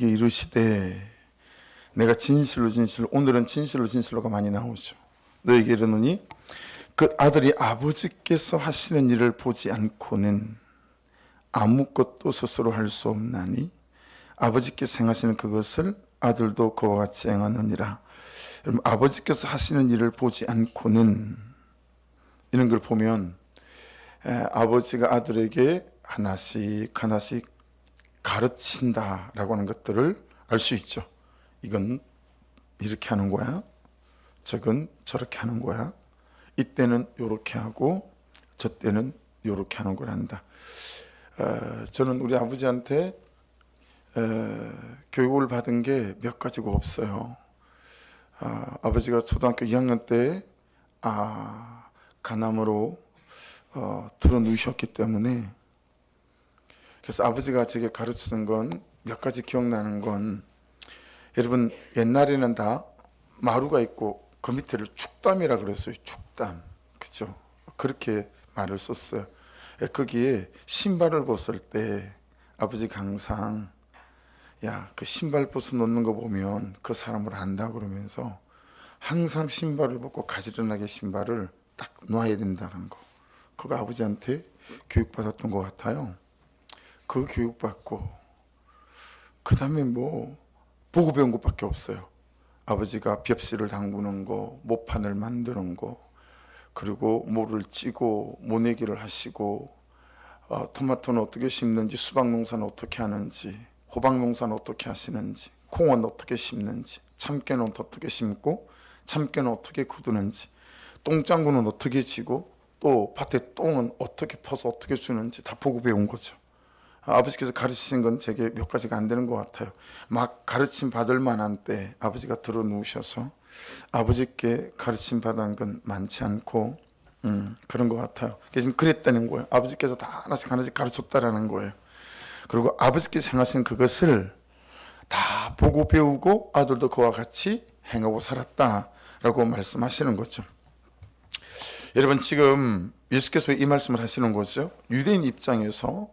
이르시되 내가 진실로 오늘은 진실로가 많이 나오죠. 너에게 이르노니 그 아들이 아버지께서 하시는 일을 보지 않고는 아무것도 스스로 할 수 없나니 아버지께서 행하시는 그것을 아들도 그와 같이 행하느니라. 여러분, 아버지께서 하시는 일을 보지 않고는, 이런 걸 보면 아버지가 아들에게 하나씩 가르친다라고 하는 것들을 알 수 있죠. 이건 이렇게 하는 거야, 저건 저렇게 하는 거야, 이때는 이렇게 하고 저 때는 이렇게 하는 걸 한다. 저는 우리 아버지한테 교육을 받은 게 몇 가지가 없어요. 아버지가 초등학교 2학년 때 간암으로 들어 누우셨기 때문에, 그래서 아버지가 제게 가르치는 건 몇 가지 기억나는 건, 여러분 옛날에는 다 마루가 있고 그 밑에를 축담이라 그랬어요. 축담, 그죠? 그렇게 말을 썼어요. 거기에 신발을 벗을 때 아버지가 항상 야, 그 신발 벗어 놓는 거 보면 그 사람을 안다 그러면서 항상 신발을 벗고 가지런하게 신발을 딱 놔야 된다는 거, 그거 아버지한테 교육받았던 것 같아요. 그 교육받고 그 다음에 뭐 보고 배운 것밖에 없어요. 아버지가 벽실을 담그는 거, 모판을 만드는 거, 그리고 모를 찌고 모내기를 하시고, 토마토는 어떻게 심는지, 수박 농사는 어떻게 하는지, 호박 농사는 어떻게 하시는지, 콩은 어떻게 심는지, 참깨는 어떻게 심고 참깨는 어떻게 거두는지, 똥장구는 어떻게 지고 또 밭에 똥은 어떻게 퍼서 어떻게 주는지 다 보고 배운 거죠. 아버지께서 가르치신 건 제게 몇 가지가 안 되는 것 같아요. 막 가르침 받을 만한 때 아버지가 들어 누우셔서 아버지께 가르침 받은 건 많지 않고 그런 것 같아요. 지금 그랬다는 거예요. 아버지께서 다 하나씩 가르쳤다라는 거예요. 그리고 아버지께서 행하신 그것을 다 보고 배우고 아들도 그와 같이 행하고 살았다라고 말씀하시는 거죠. 여러분, 지금 예수께서 이 말씀을 하시는 거죠. 유대인 입장에서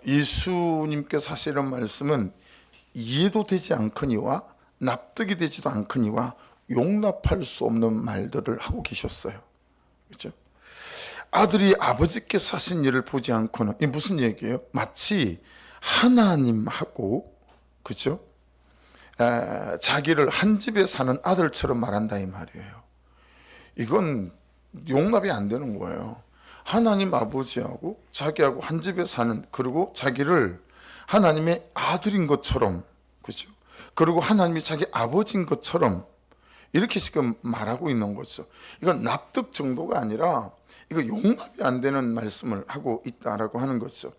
예수님께서 하시는 말씀은 이해도 되지 않거니와 납득이 되지도 않거니와 용납할 수 없는 말들을 하고 계셨어요. 그렇죠? 아들이 아버지께서 하신 일을 보지 않고는, 이 무슨 얘기예요? 마치 하나님하고, 그렇죠? 자기를 한 집에 사는 아들처럼 말한다 이 말이에요. 이건 용납이 안 되는 거예요. 하나님 아버지하고 자기하고 한 집에 사는, 그리고 자기를 하나님의 아들인 것처럼, 그렇죠? 그리고 하나님이 자기 아버지인 것처럼 이렇게 지금 말하고 있는 거죠. 이건 납득 정도가 아니라 이거 용납이 안 되는 말씀을 하고 있다라고 하는 거죠.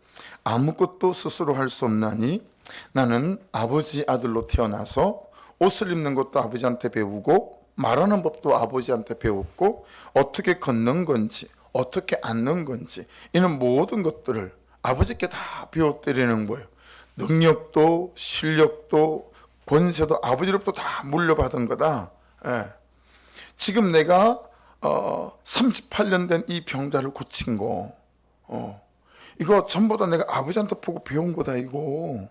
아무것도 스스로 할 수 없나니 나는 아버지 아들로 태어나서 옷을 입는 것도 아버지한테 배우고 말하는 법도 아버지한테 배웠고 어떻게 걷는 건지 어떻게 앉는 건지 이런 모든 것들을 아버지께 다 배워드리는 거예요. 능력도 실력도 권세도 아버지로부터 다 물려받은 거다. 예. 지금 내가 38년 된 이 병자를 고친 거, 이거 전부 다 내가 아버지한테 보고 배운 거다. 이거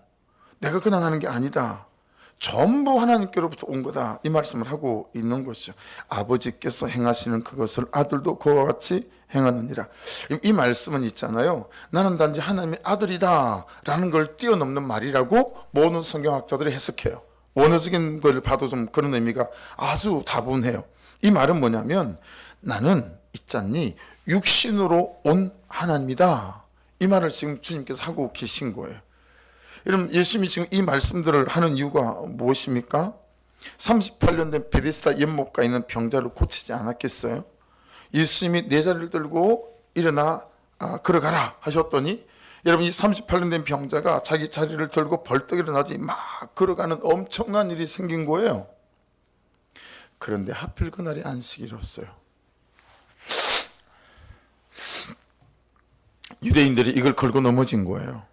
내가 그냥 하는 게 아니다. 전부 하나님께로부터 온 거다. 이 말씀을 하고 있는 것이죠. 아버지께서 행하시는 그것을 아들도 그와 같이 행하느니라. 이 말씀은 있잖아요. 나는 단지 하나님의 아들이다 라는 걸 뛰어넘는 말이라고 모든 성경학자들이 해석해요. 원어적인 걸 봐도 좀 그런 의미가 아주 다분해요. 이 말은 뭐냐면 나는 있잖니 육신으로 온 하나님이다. 이 말을 지금 주님께서 하고 계신 거예요. 여러분, 예수님이 지금 이 말씀들을 하는 이유가 무엇입니까? 38년 된 베데스다 연못가에 있는 병자를 고치지 않았겠어요? 예수님이 내 자리를 들고 일어나 걸어가라 하셨더니, 여러분, 이 38년 된 병자가 자기 자리를 들고 벌떡 일어나지 막 걸어가는 엄청난 일이 생긴 거예요. 그런데 하필 그날이 안식일이었어요. 유대인들이 이걸 걸고 넘어진 거예요.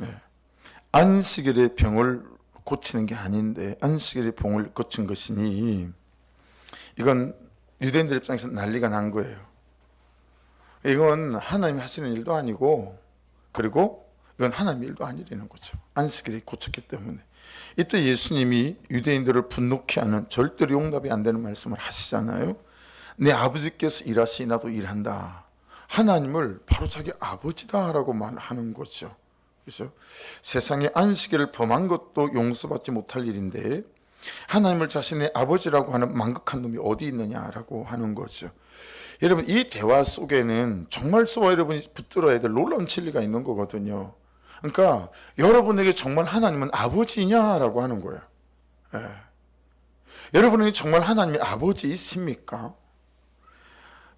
네. 안식일에 병을 고치는 게 아닌데 안식일에 병을 고친 것이니 이건 유대인들 입장에서 난리가 난 거예요. 이건 하나님이 하시는 일도 아니고, 그리고 이건 하나님의 일도 아니라는 거죠. 안식일에 고쳤기 때문에. 이때 예수님이 유대인들을 분노케 하는 절대로 용납이 안 되는 말씀을 하시잖아요. 내 아버지께서 일하시니 나도 일한다. 하나님을 바로 자기 아버지다라고 말하는 거죠. 그렇죠? 세상에 안식일을 범한 것도 용서받지 못할 일인데 하나님을 자신의 아버지라고 하는 망극한 놈이 어디 있느냐라고 하는 거죠. 여러분, 이 대화 속에는 정말 저와 여러분이 붙들어야 될 놀라운 진리가 있는 거거든요. 그러니까 여러분에게 정말 하나님은 아버지냐라고 하는 거예요. 예. 여러분에게 정말 하나님의 아버지 있습니까?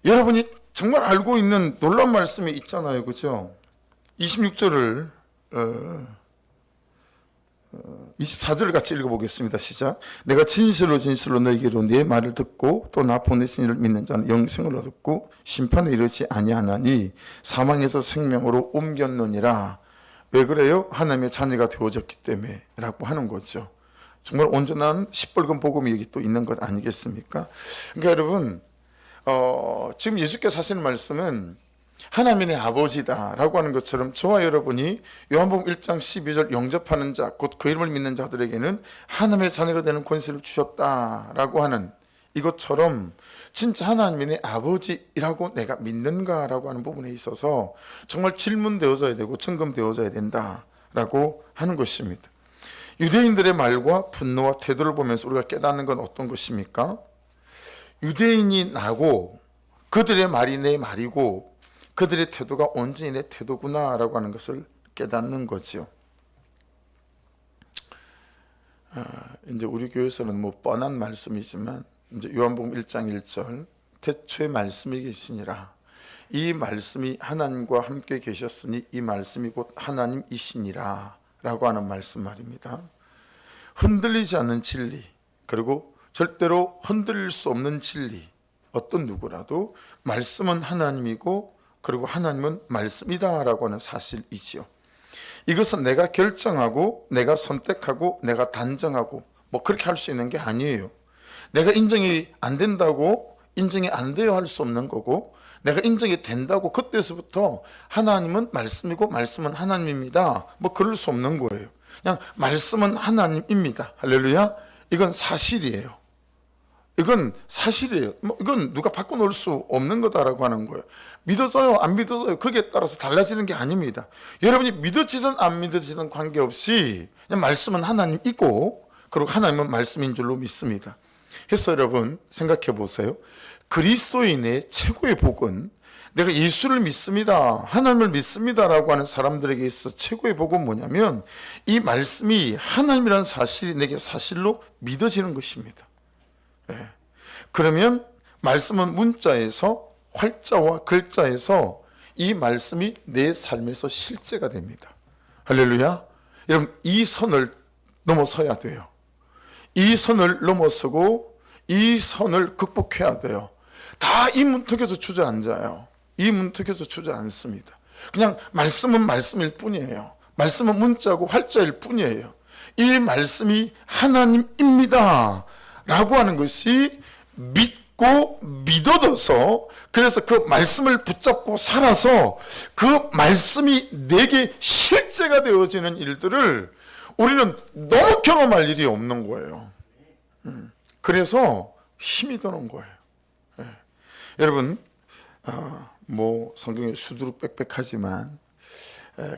여러분이 정말 알고 있는 놀라운 말씀이 있잖아요. 그죠? 26절을 24절을 같이 읽어보겠습니다. 시작. 내가 진실로 진실로 너희에게로 네 말을 듣고 또 나 보내신 이를 믿는 자는 영생을 얻었고 심판에 이르지 아니하나니 사망에서 생명으로 옮겼느니라. 왜 그래요? 하나님의 자녀가 되어졌기 때문에 라고 하는 거죠. 정말 온전한 시뻘건 복음이 여기 또 있는 것 아니겠습니까? 그러니까 여러분, 지금 예수께서 하시는 말씀은 하나님의 아버지다라고 하는 것처럼 저와 여러분이 요한복음 1장 12절 영접하는 자, 곧 그 이름을 믿는 자들에게는 하나님의 자녀가 되는 권세를 주셨다라고 하는 이것처럼 진짜 하나님이 내 아버지라고 내가 믿는가라고 하는 부분에 있어서 정말 질문되어져야 되고 점검되어져야 된다라고 하는 것입니다. 유대인들의 말과 분노와 태도를 보면서 우리가 깨닫는 건 어떤 것입니까? 유대인이 나고 그들의 말이 내 말이고 그들의 태도가 온전히 내 태도구나라고 하는 것을 깨닫는 거죠. 이제 우리 교회에서는 뭐 뻔한 말씀이지만 이제 요한복음 1장 1절 태초에 말씀이 계시니라. 이 말씀이 하나님과 함께 계셨으니 이 말씀이 곧 하나님이시니라 라고 하는 말씀 말입니다. 흔들리지 않는 진리, 그리고 절대로 흔들릴 수 없는 진리. 어떤 누구라도 말씀은 하나님이고 그리고 하나님은 말씀이다라고 하는 사실이지요. 이것은 내가 결정하고 내가 선택하고 내가 단정하고 뭐 그렇게 할 수 있는 게 아니에요. 내가 인정이 안 된다고 인정이 안 돼야 할 수 없는 거고, 내가 인정이 된다고 그때서부터 하나님은 말씀이고 말씀은 하나님입니다 뭐 그럴 수 없는 거예요. 그냥 말씀은 하나님입니다. 할렐루야. 이건 사실이에요. 이건 사실이에요. 이건 누가 바꿔놓을 수 없는 거다라고 하는 거예요. 믿어져요, 안 믿어져요, 거기에 따라서 달라지는 게 아닙니다. 여러분이 믿어지든 안 믿어지든 관계없이 그냥 말씀은 하나님이고 그리고 하나님은 말씀인 줄로 믿습니다. 그래서 여러분 생각해 보세요. 그리스도인의 최고의 복은 내가 예수를 믿습니다, 하나님을 믿습니다라고 하는 사람들에게 있어 최고의 복은 뭐냐면 이 말씀이 하나님이라는 사실이 내게 사실로 믿어지는 것입니다. 네. 그러면 말씀은 문자에서 활자와 글자에서 이 말씀이 내 삶에서 실제가 됩니다. 할렐루야. 여러분 이 선을 넘어서야 돼요. 이 선을 넘어서고 이 선을 극복해야 돼요. 다 이 문턱에서 주저앉아요. 이 문턱에서 주저앉습니다. 그냥 말씀은 말씀일 뿐이에요. 말씀은 문자고 활자일 뿐이에요. 이 말씀이 하나님입니다 라고 하는 것이 믿고 믿어져서, 그래서 그 말씀을 붙잡고 살아서 그 말씀이 내게 실제가 되어지는 일들을 우리는 너무 경험할 일이 없는 거예요. 그래서 힘이 드는 거예요. 네. 여러분 뭐 성경에 수두룩 빽빽하지만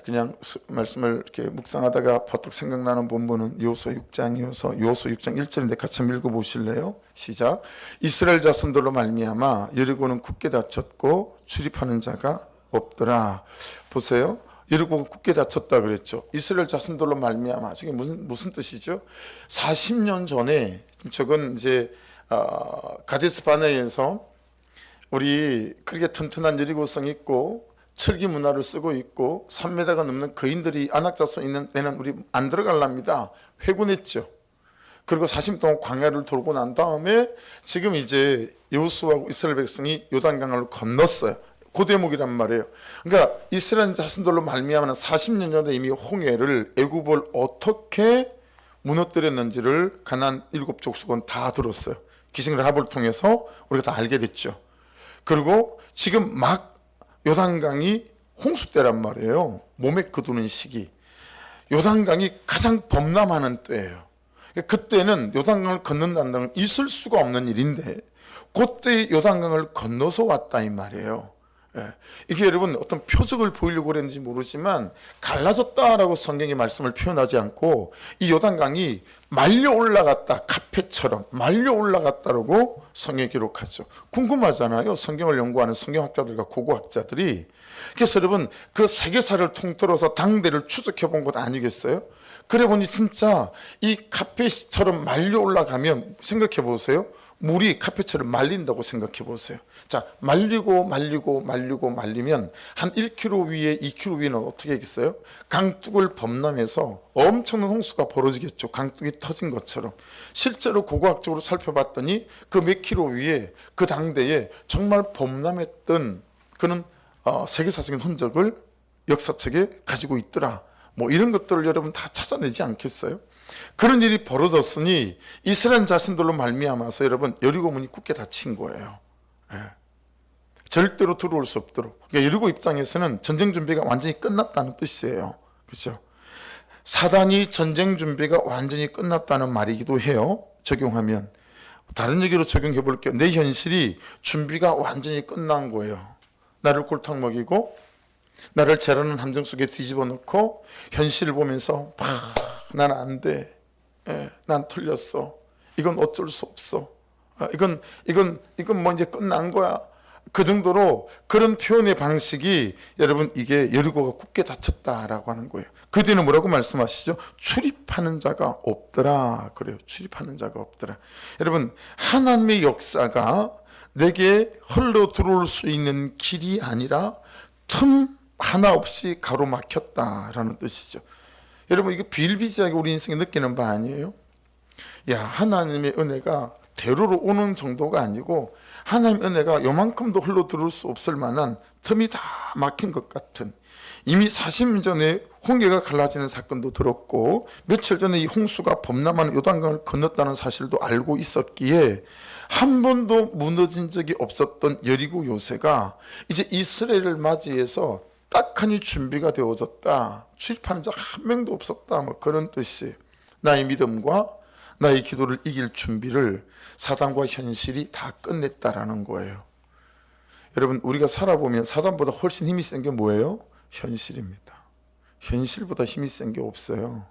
그냥 말씀을 이렇게 묵상하다가 버뜩 생각나는 본문은 요소 6장이어서 요소 6장 1절인데 같이 한번 읽어보실래요? 시작. 이스라엘 자손들로 말미암아 여리고는 굳게 닫혔고 출입하는 자가 없더라. 보세요. 여리고가 굳게 닫혔다 그랬죠. 이스라엘 자손들로 말미암아. 지금 무슨 뜻이죠? 40년 전에, 저건 이제 가데스 바네에서 우리 그렇게 튼튼한 여리고성 있고 철기 문화를 쓰고 있고 3m가 넘는 거인들이 안악자손 있는 데는 우리 안 들어갈랍니다. 회군했죠. 그리고 40년 동안 광야를 돌고 난 다음에 지금 이제 여호수아하고 이스라엘 백성이 요단강을 건넜어요. 그 대목이란 말이에요. 그러니까 이스라엘 자손들로 말미암아 40년 전에 이미 홍해를, 애굽을 어떻게 무너뜨렸는지를 가나안 7족속은 다 들었어요. 기생 라합을 통해서 우리가 다 알게 됐죠. 그리고 지금 막 요단강이 홍수 때란 말이에요. 몸에 거두는 시기. 요단강이 가장 범람하는 때예요. 그때는 요단강을 건넌다는 건 있을 수가 없는 일인데 그때 요단강을 건너서 왔다 이 말이에요. 이게 여러분 어떤 표적을 보이려고 그랬는지 모르지만 갈라졌다라고 성경의 말씀을 표현하지 않고 이 요단강이 말려 올라갔다, 카페처럼 말려 올라갔다라고 성경에 기록하죠. 궁금하잖아요. 성경을 연구하는 성경학자들과 고고학자들이. 그래서 여러분 그 세계사를 통틀어서 당대를 추적해 본 것 아니겠어요? 그래 보니 진짜 이 카페처럼 말려 올라가면 생각해 보세요. 물이 카페처럼 말린다고 생각해 보세요. 자, 말리면 한 1km 위에 2km 위에는 어떻게 하겠어요? 강둑을 범람해서 엄청난 홍수가 벌어지겠죠. 강둑이 터진 것처럼. 실제로 고고학적으로 살펴봤더니 그 몇 킬로 위에 그 당대에 정말 범람했던 그런 세계사적인 흔적을 역사책에 가지고 있더라. 뭐 이런 것들을 여러분 다 찾아내지 않겠어요? 그런 일이 벌어졌으니 이스라엘 자신들로 말미암아서 여러분 여리고 문이 굳게 닫힌 거예요. 절대로 들어올 수 없도록. 그러니까 여리고 입장에서는 전쟁 준비가 완전히 끝났다는 뜻이에요. 그렇죠? 사단이 전쟁 준비가 완전히 끝났다는 말이기도 해요. 적용하면. 다른 얘기로 적용해 볼게요. 내 현실이 준비가 완전히 끝난 거예요. 나를 골탕 먹이고 나를 재라는 함정 속에 뒤집어 놓고 현실을 보면서 난 안 돼. 난 틀렸어. 이건 어쩔 수 없어. 이건 뭐 이제 끝난 거야. 그 정도로 그런 표현의 방식이 여러분 이게 여리고가 굳게 닫혔다라고 하는 거예요. 그 뒤는 뭐라고 말씀하시죠? 출입하는 자가 없더라. 그래요. 출입하는 자가 없더라. 여러분 하나님의 역사가 내게 흘러 들어올 수 있는 길이 아니라 틈 하나 없이 가로막혔다라는 뜻이죠. 여러분 이거 비일비재하게 우리 인생에 느끼는 바 아니에요? 야, 하나님의 은혜가 대로로 오는 정도가 아니고 하나님의 은혜가 요만큼도 흘러 들어올 수 없을 만한 틈이 다 막힌 것 같은, 이미 40년 전에 홍해가 갈라지는 사건도 들었고 며칠 전에 이 홍수가 범람하는 요단강을 건넜다는 사실도 알고 있었기에 한 번도 무너진 적이 없었던 여리고 요새가 이제 이스라엘을 맞이해서 딱하니 준비가 되어졌다. 출입하는 자 한 명도 없었다. 뭐 그런 뜻이. 나의 믿음과 나의 기도를 이길 준비를 사단과 현실이 다 끝냈다라는 거예요. 여러분 우리가 살아보면 사단보다 훨씬 힘이 센 게 뭐예요? 현실입니다. 현실보다 힘이 센 게 없어요.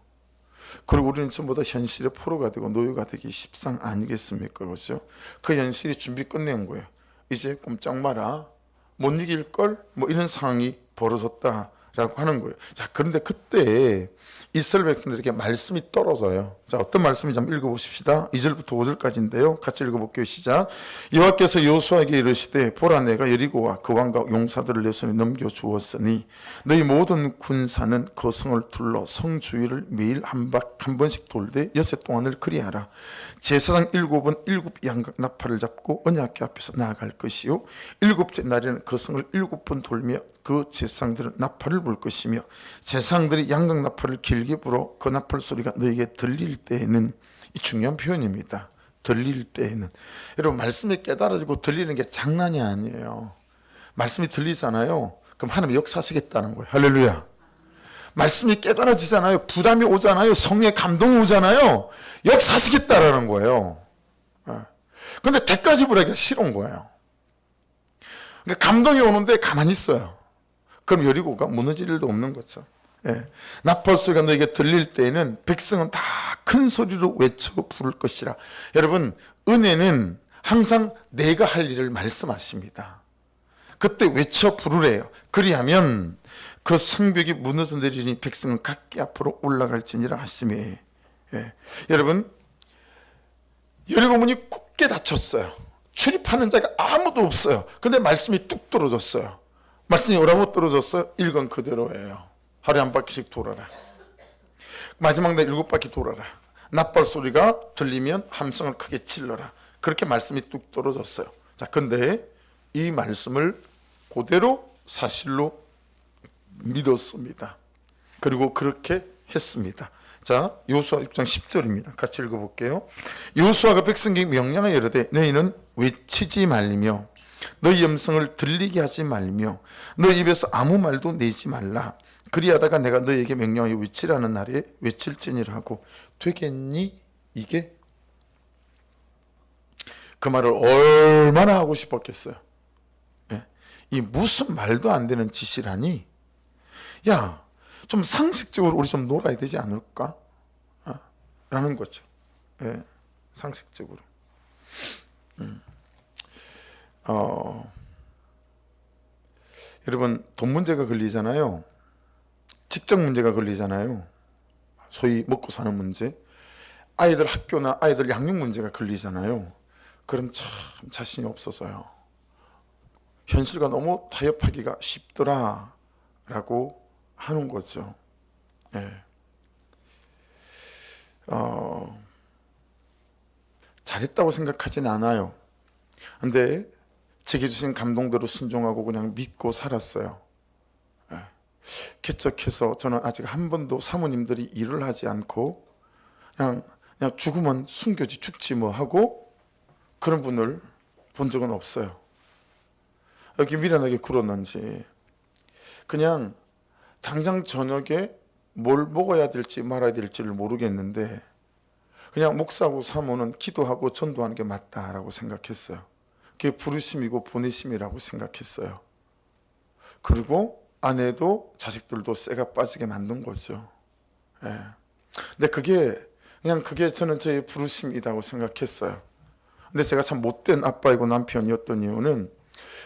그리고 우리는 전부 다 현실의 포로가 되고 노예가 되기 십상 아니겠습니까? 그렇죠? 그 현실이 준비 끝낸 거예요. 이제 꼼짝 마라. 못 이길 걸? 뭐 이런 상황이 벌어졌다라고 하는 거예요. 자, 그런데 그때 이스라엘 백성들에게 말씀이 떨어져요. 자, 어떤 말씀인지 한번 읽어보십시다. 2절부터 5절까지인데요. 같이 읽어볼게요. 시작. 여호와께서 여호수아에게 이르시되 보라 내가 여리고와 그 왕과 용사들을 내 손에 넘겨주었으니 너희 모든 군사는 그 성을 둘러 성 주위를 매일 한 번씩 돌되 여섯 동안을 그리하라. 제사장 7은 7 양각 나팔을 잡고 언약궤 앞에서 나아갈 것이요 7째 날에는 그 성을 7번 돌며 그 제사장들은 나팔을 불 것이며 제사장들이 양각 나팔을 길게 불어 그 나팔 소리가 너에게 들릴 때에는, 이 중요한 표현입니다. 들릴 때에는. 여러분 말씀이 깨달아지고 들리는 게 장난이 아니에요. 말씀이 들리잖아요. 그럼 하나님 역사하시겠다는 거예요. 할렐루야. 말씀이 깨달아지잖아요. 부담이 오잖아요. 성령의 감동이 오잖아요. 역사하시겠다라는 거예요. 그런데 대가 지불하기가 싫은 거예요. 그러니까 감동이 오는데 가만히 있어요. 그럼 여리고가 무너질 일도 없는 거죠. 나팔 소리가 너에게 들릴 때에는 백성은 다 큰 소리로 외쳐 부를 것이라. 여러분 은혜는 항상 내가 할 일을 말씀하십니다. 그때 외쳐 부르래요. 그리하면 그 성벽이 무너져 내리니 백성은 각기 앞으로 올라갈지니라 하시매. 여러분 여리고 문이 굳게 닫혔어요. 출입하는 자가 아무도 없어요. 근데 말씀이 뚝 떨어졌어요. 말씀이 뭐라고 떨어졌어요? 읽은 그대로예요. 하루에 한 바퀴씩 돌아라. 마지막 날 7바퀴 돌아라. 나팔 소리가 들리면 함성을 크게 질러라. 그렇게 말씀이 뚝 떨어졌어요. 자, 근데 이 말씀을 그대로 사실로 믿었습니다. 그리고 그렇게 했습니다. 자, 여호수아 6장 10절입니다. 같이 읽어볼게요. 여호수아가 백성에게 명령하여 이르되 너희는 외치지 말리며 너희 음성을 들리게 하지 말며 너희 입에서 아무 말도 내지 말라. 그리하다가 내가 너희에게 명령하여 외치라는 날에 외칠지니라 하고 되겠니? 이게 그 말을 얼마나 하고 싶었겠어요. 예? 이 무슨 말도 안 되는 짓이라니. 야, 좀 상식적으로 우리 좀 놀아야 되지 않을까? 라는 거죠. 예, 상식적으로. 여러분, 돈 문제가 걸리잖아요. 직장 문제가 걸리잖아요. 소위 먹고 사는 문제. 아이들 학교나 아이들 양육 문제가 걸리잖아요. 그럼 참 자신이 없어서요. 현실과 너무 타협하기가 쉽더라 라고 하는 거죠. 예. 잘했다고 생각하진 않아요. 근데 제게 주신 감동대로 순종하고 그냥 믿고 살았어요. 예. 개척해서 저는 아직 한 번도 사모님들이 일을 하지 않고 그냥 죽으면 숨겨지 죽지 뭐 하고 그런 분을 본 적은 없어요. 여기 미련하게 굴었는지 그냥 당장 저녁에 뭘 먹어야 될지 말아야 될지를 모르겠는데 그냥 목사하고 사모는 기도하고 전도하는 게 맞다라고 생각했어요. 그게 부르심이고 보내심이라고 생각했어요. 그리고 아내도 자식들도 쇠가 빠지게 만든 거죠. 예. 근데 그게 저는 저의 부르심이라고 생각했어요. 근데 제가 참 못된 아빠이고 남편이었던 이유는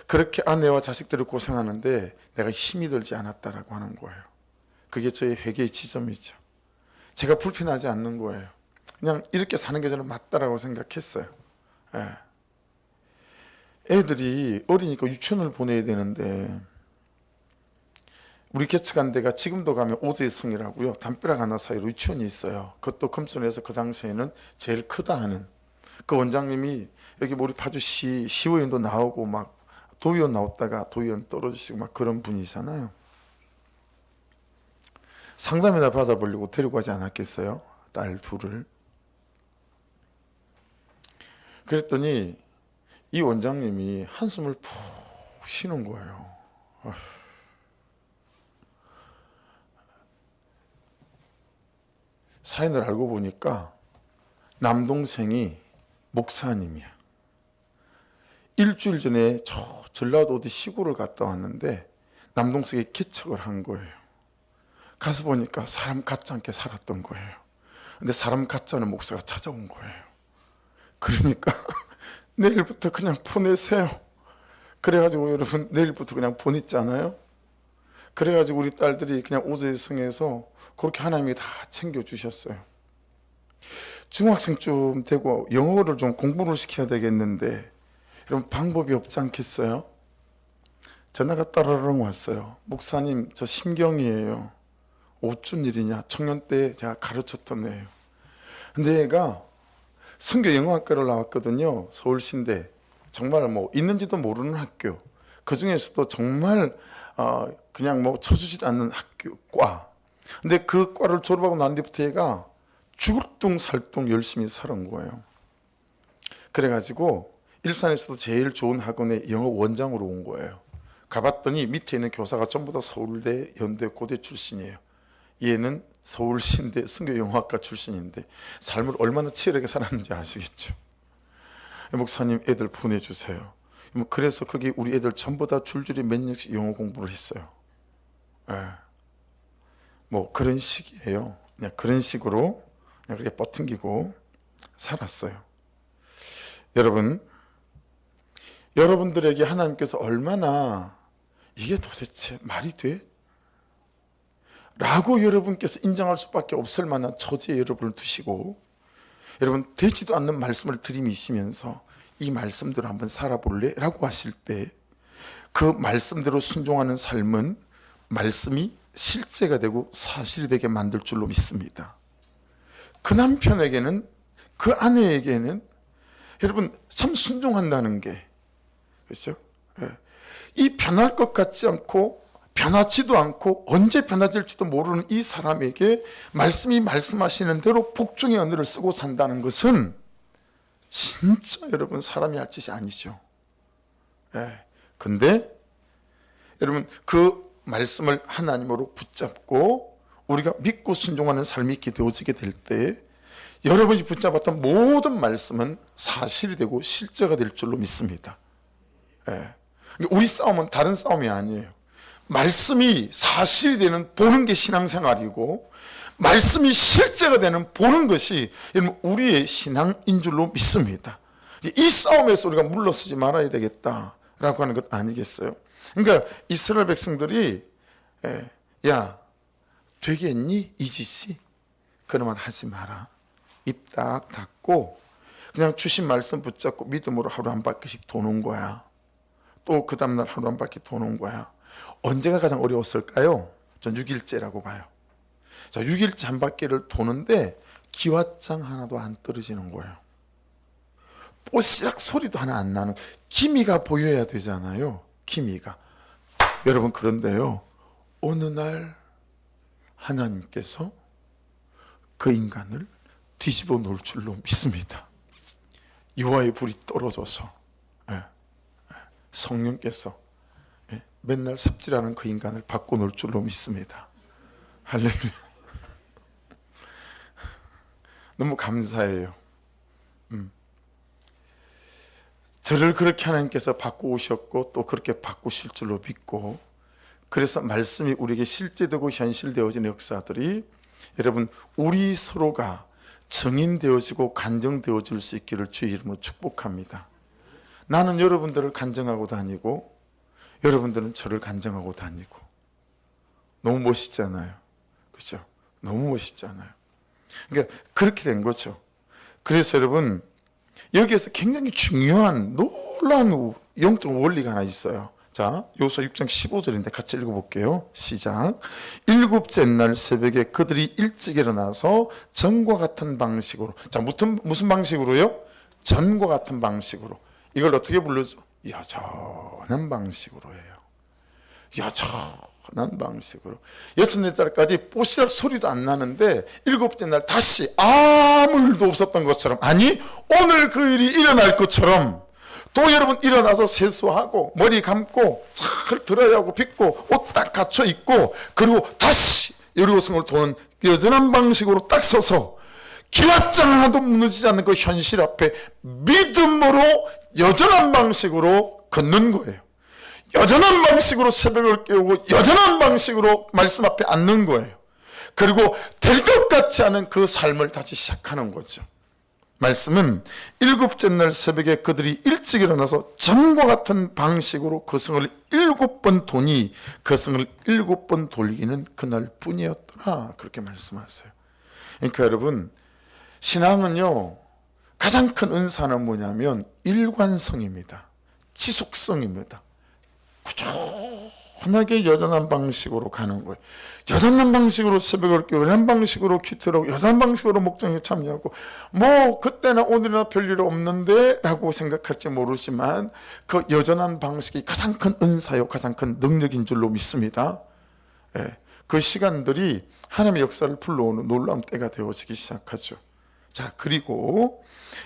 그렇게 아내와 자식들을 고생하는데 내가 힘이 들지 않았다라고 하는 거예요. 그게 저의 회개의 지점이죠. 제가 불편하지 않는 거예요. 그냥 이렇게 사는 게 저는 맞다라고 생각했어요. 예. 애들이 어리니까 유치원을 보내야 되는데 우리 개척한 데가 지금도 가면 오제성이라고요. 담벼락 하나 사이로 유치원이 있어요. 그것도 금천에서 그 당시에는 제일 크다 하는 그 원장님이 여기 우리 파주시 시의원도 나오고 막 도의원 나왔다가 도의원 떨어지시고 막 그런 분이잖아요. 상담이나 받아보려고 데리고 가지 않았겠어요? 딸 둘을. 그랬더니 이 원장님이 한숨을 푹 쉬는 거예요. 사연을 알고 보니까 남동생이 목사님이야. 일주일 전에 저 전라도 어디 시골을 갔다 왔는데 남동생이 개척을 한 거예요. 가서 보니까 사람 같지 않게 살았던 거예요. 근데 사람 같지 않은 목사가 찾아온 거예요. 그러니까 내일부터 그냥 보내세요. 그래가지고 여러분 내일부터 그냥 보냈잖아요. 그래가지고 우리 딸들이 그냥 오제성에서 그렇게 하나님이 다 챙겨주셨어요. 중학생쯤 되고 영어를 좀 공부를 시켜야 되겠는데 여러분 방법이 없지 않겠어요? 전화가 따라랑 왔어요. 목사님 저 심경이에요. 어쩐 일이냐. 청년 때 제가 가르쳤던 애예요. 근데 얘가 선교 영어학과를 나왔거든요. 서울시인데 정말 뭐 있는지도 모르는 학교. 그 중에서도 정말 그냥 뭐 쳐주지도 않는 학교과. 근데 그 과를 졸업하고 난 뒤부터 얘가 죽을 둥 살 둥 열심히 살은 거예요. 그래가지고 일산에서도 제일 좋은 학원에 영어 원장으로 온 거예요. 가봤더니 밑에 있는 교사가 전부 다 서울대, 연대, 고대 출신이에요. 얘는 서울시인데 선교영어학과 출신인데 삶을 얼마나 치열하게 살았는지 아시겠죠? 목사님 애들 보내주세요. 그래서 거기 우리 애들 전부 다 줄줄이 몇 년씩 영어 공부를 했어요. 예. 뭐 그런 식이에요. 그냥 그런 식으로 그냥 그렇게 버팅기고 살았어요. 여러분들에게 하나님께서 얼마나 이게 도대체 말이 돼? 라고 여러분께서 인정할 수밖에 없을 만한 처지에 여러분을 두시고 여러분 되지도 않는 말씀을 들이미시면서 이 말씀대로 한번 살아볼래? 라고 하실 때 그 말씀대로 순종하는 삶은 말씀이 실제가 되고 사실이 되게 만들 줄로 믿습니다. 그 남편에게는 그 아내에게는 여러분 참 순종한다는 게 그렇죠? 이 변할 것 같지 않고 변하지도 않고 언제 변화될지도 모르는 이 사람에게 말씀이 말씀하시는 대로 복종의 언어를 쓰고 산다는 것은 진짜 여러분 사람이 할 짓이 아니죠. 근데 여러분 그 말씀을 하나님으로 붙잡고 우리가 믿고 순종하는 삶이 있게 되어지게 될 때 여러분이 붙잡았던 모든 말씀은 사실이 되고 실제가 될 줄로 믿습니다. 우리 싸움은 다른 싸움이 아니에요. 말씀이 사실이 되는 보는 게 신앙생활이고 말씀이 실제가 되는 보는 것이 우리의 신앙인 줄로 믿습니다. 이 싸움에서 우리가 물러서지 말아야 되겠다라고 하는 것 아니겠어요? 그러니까 이스라엘 백성들이 야 되겠니 이 짓이? 그러면 하지 마라. 입 딱 닫고 그냥 주신 말씀 붙잡고 믿음으로 하루 한 바퀴씩 도는 거야. 또 그 다음날 하루 한 바퀴 도는 거야. 언제가 가장 어려웠을까요? 전 6일째라고 봐요. 자, 6일째 한 바퀴를 도는데 기왓장 하나도 안 떨어지는 거예요. 뽀시락 소리도 하나 안 나는, 기미가 보여야 되잖아요. 기미가. 여러분 그런데요, 어느 날 하나님께서 그 인간을 뒤집어 놓을 줄로 믿습니다. 유화의 불이 떨어져서 성령께서 맨날 삽질하는 그 인간을 바꿔놓을 줄로 믿습니다. 할렐루야. 너무 감사해요. 저를 그렇게 하나님께서 바꾸셨고 또 그렇게 바꾸실 줄로 믿고, 그래서 말씀이 우리에게 실제되고 현실되어진 역사들이 여러분 우리 서로가 정인되어지고 간정되어질 수 있기를 주의 이름으로 축복합니다. 나는 여러분들을 간정하고 다니고 여러분들은 저를 간정하고 다니고, 너무 멋있잖아요. 그렇죠? 너무 멋있잖아요. 그러니까 그렇게 된 거죠. 그래서 여러분 여기에서 굉장히 중요한 놀라운 영적 원리가 하나 있어요. 자, 요소 6장 15절인데 같이 읽어볼게요. 시작. 일곱째 날 새벽에 그들이 일찍 일어나서 전과 같은 방식으로, 자, 무슨 방식으로요? 전과 같은 방식으로. 이걸 어떻게 부르죠? 여전한 방식으로 해요. 여전한 방식으로. 64달까지 뽀시락 소리도 안 나는데 일곱째 날 다시 아무 일도 없었던 것처럼, 아니 오늘 그 일이 일어날 것처럼 또 여러분 일어나서 세수하고 머리 감고 잘 들어야 하고 빗고 옷 딱 갖춰 입고, 그리고 다시 여리고성을 도는 여전한 방식으로 딱 서서 기왓장 하나도 무너지지 않는 그 현실 앞에 믿음으로 여전한 방식으로 걷는 거예요. 여전한 방식으로 새벽을 깨우고 여전한 방식으로 말씀 앞에 앉는 거예요. 그리고 될 것 같지 않은 그 삶을 다시 시작하는 거죠. 말씀은 일곱째 날 새벽에 그들이 일찍 일어나서 전과 같은 방식으로 그 성을 7번 도니 그 성을 7번 돌리기는 그날 뿐이었더라. 그렇게 말씀하세요. 그러니까 여러분 신앙은요 가장 큰 은사는 뭐냐면 일관성입니다. 지속성입니다. 꾸준하게 여전한 방식으로 가는 거예요. 여전한 방식으로 새벽을 깨우고 여전한 방식으로 큐티하고 여전한 방식으로 목장에 참여하고, 뭐 그때나 오늘이나 별일 없는데 라고 생각할지 모르지만 그 여전한 방식이 가장 큰 은사요 가장 큰 능력인 줄로 믿습니다. 그 시간들이 하나님의 역사를 불러오는 놀라운 때가 되어지기 시작하죠. 자, 그리고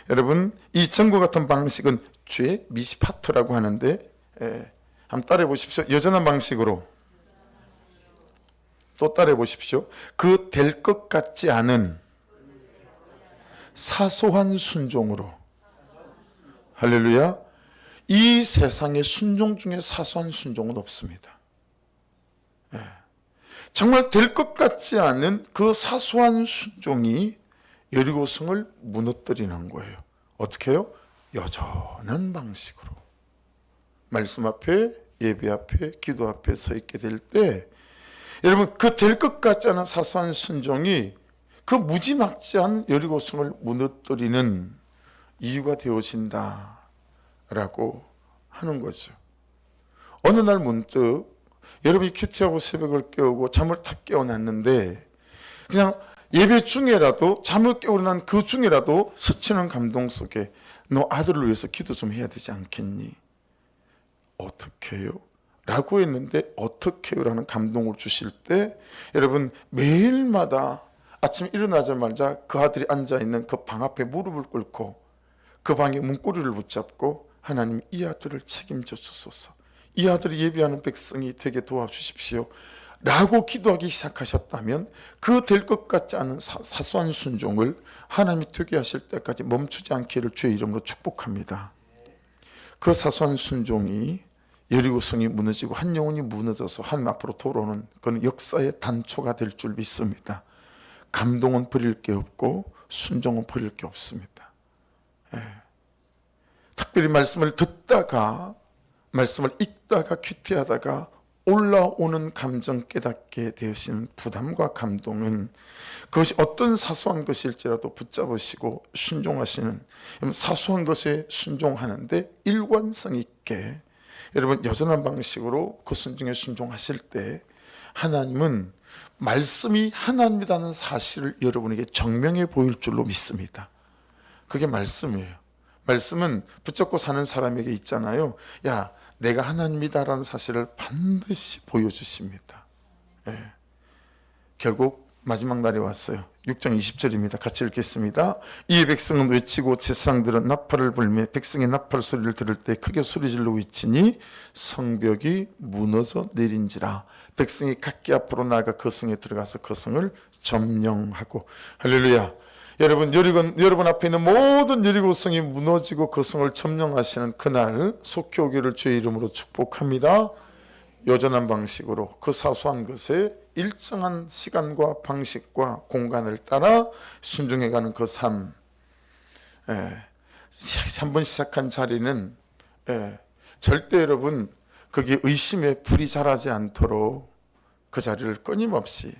여러분 이 전과 같은 방식은 죄 미시파트라고 하는데, 한번 따라해 보십시오. 여전한 방식으로. 또 따라해 보십시오. 그 될 것 같지 않은 사소한 순종으로. 할렐루야. 이 세상의 순종 중에 사소한 순종은 없습니다. 정말 될 것 같지 않은 그 사소한 순종이 여리고성을 무너뜨리는 거예요. 어떻게 해요? 여전한 방식으로. 말씀 앞에, 예배 앞에, 기도 앞에 서 있게 될 때 여러분 그 될 것 같지 않은 사소한 순종이 그 무지막지한 여리고성을 무너뜨리는 이유가 되어진다 라고 하는 거죠. 어느 날 문득 여러분이 큐티하고 새벽을 깨우고 잠을 탁 깨어났는데, 그냥 예배 중에라도 잠을 깨어난 그 중에라도 스치는 감동 속에 너 아들을 위해서 기도 좀 해야 되지 않겠니? 어떻게 해요? 라고 했는데 어떻게 해요? 라는 감동을 주실 때 여러분 매일마다 아침에 일어나자마자 그 아들이 앉아있는 그 방 앞에 무릎을 꿇고 그 방에 문고리를 붙잡고 하나님 이 아들을 책임져 주소서. 이 아들이 예비하는 백성이 되게 도와주십시오 라고 기도하기 시작하셨다면 그 될 것 같지 않은 사소한 순종을 하나님이 되게 하실 때까지 멈추지 않기를 주의 이름으로 축복합니다. 그 사소한 순종이 여리고성이 무너지고 한 영혼이 무너져서 하나님 앞으로 돌아오는 그건 역사의 단초가 될 줄 믿습니다. 감동은 버릴 게 없고 순종은 버릴 게 없습니다. 특별히 말씀을 듣다가 말씀을 읽다가 큐티하다가 올라오는 감정 깨닫게 되시는 부담과 감동은 그것이 어떤 사소한 것일지라도 붙잡으시고 순종하시는, 사소한 것에 순종하는데 일관성 있게 여러분 여전한 방식으로 그 순종에 순종하실 때 하나님은 말씀이 하나님이라는 사실을 여러분에게 정명해 보일 줄로 믿습니다. 그게 말씀이에요. 말씀은 붙잡고 사는 사람에게 있잖아요. 야, 내가 하나님이다라는 사실을 반드시 보여주십니다. 결국 마지막 날이 왔어요. 6장 20절입니다. 같이 읽겠습니다. 이에 백성은 외치고 제사장들은 나팔을 불며 백성이 나팔 소리를 들을 때 크게 소리질러 외치니 성벽이 무너져 내린지라. 백성이 각기 앞으로 나아가 그 성에 들어가서 그 성을 점령하고. 할렐루야. 여러분 앞에 있는 모든 여리고 성이 무너지고 그 성을 점령하시는 그날 속히 오기를 주의 이름으로 축복합니다. 여전한 방식으로 그 사소한 것에 일정한 시간과 방식과 공간을 따라 순종해가는 그 삶. 한번 시작한 자리는 절대 여러분 거기에 의심의 불이 자라지 않도록 그 자리를 끊임없이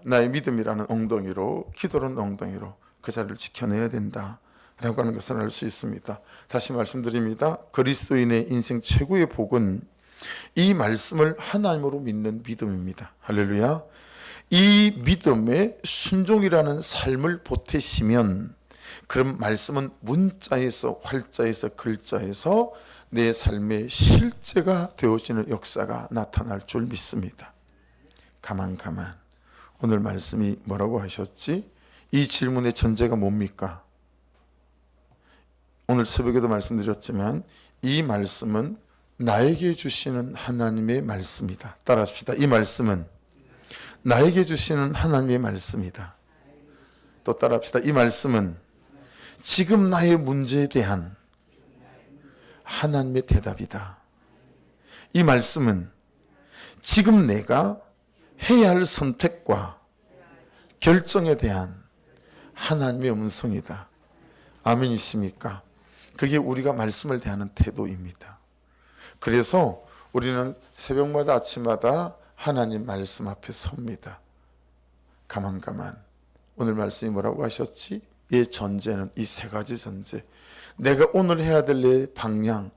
나의 믿음이라는 엉덩이로, 기도라는 엉덩이로 그 자리를 지켜내야 된다라고 하는 것을 알 수 있습니다. 다시 말씀드립니다. 그리스도인의 인생 최고의 복은 이 말씀을 하나님으로 믿는 믿음입니다. 할렐루야. 이 믿음에 순종이라는 삶을 보태시면 그럼 말씀은 문자에서 활자에서 글자에서 내 삶의 실제가 되어지는 역사가 나타날 줄 믿습니다. 가만 오늘 말씀이 뭐라고 하셨지? 이 질문의 전제가 뭡니까? 오늘 새벽에도 말씀드렸지만 이 말씀은 나에게 주시는 하나님의 말씀이다. 따라합시다. 이 말씀은 나에게 주시는 하나님의 말씀이다. 또 따라합시다. 이 말씀은 지금 나의 문제에 대한 하나님의 대답이다. 이 말씀은 지금 내가 해야 할 선택과 결정에 대한 하나님의 음성이다. 아멘이십니까? 그게 우리가 말씀을 대하는 태도입니다. 그래서 우리는 새벽마다 아침마다 하나님 말씀 앞에 섭니다. 가만 오늘 말씀이 뭐라고 하셨지? 이 전제는 이 세 가지 전제. 내가 오늘 해야 될 내 방향,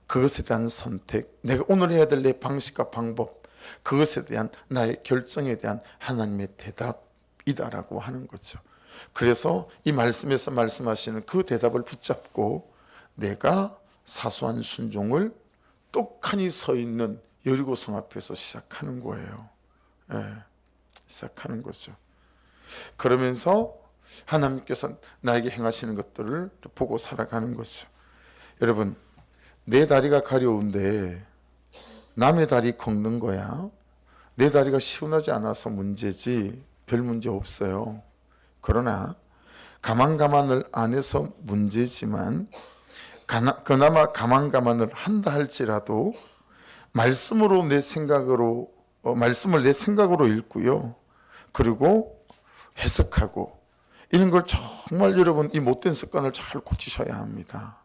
그것에 대한 선택, 내가 오늘 해야 될 내 방식과 방법, 그것에 대한 나의 결정에 대한 하나님의 대답이다라고 하는 거죠. 그래서 이 말씀에서 말씀하시는 그 대답을 붙잡고 내가 사소한 순종을 똑하니 서 있는 여리고성 앞에서 시작하는 거예요. 시작하는 거죠. 그러면서 하나님께서 나에게 행하시는 것들을 보고 살아가는 거죠. 여러분, 내 다리가 가려운데 남의 다리 걷는 거야. 내 다리가 시원하지 않아서 문제지 별 문제 없어요. 그러나 가만을 안 해서 문제지만 그나마 가만을 한다 할지라도 말씀을 내 생각으로 읽고요. 그리고 해석하고 이런 걸 정말 여러분 이 못된 습관을 잘 고치셔야 합니다.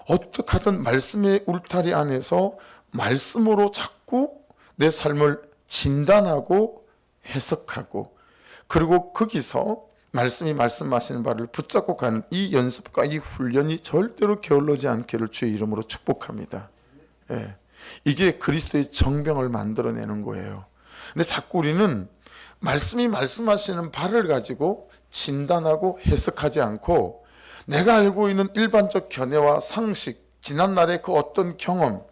어떻게 하든 말씀의 울타리 안에서 말씀으로 자꾸 내 삶을 진단하고 해석하고 그리고 거기서 말씀이 말씀하시는 바를 붙잡고 가는 이 연습과 이 훈련이 절대로 게을르지 않기를 주의 이름으로 축복합니다. 이게 그리스도의 정병을 만들어내는 거예요. 근데 자꾸 우리는 말씀이 말씀하시는 바를 가지고 진단하고 해석하지 않고 내가 알고 있는 일반적 견해와 상식, 지난날의 그 어떤 경험,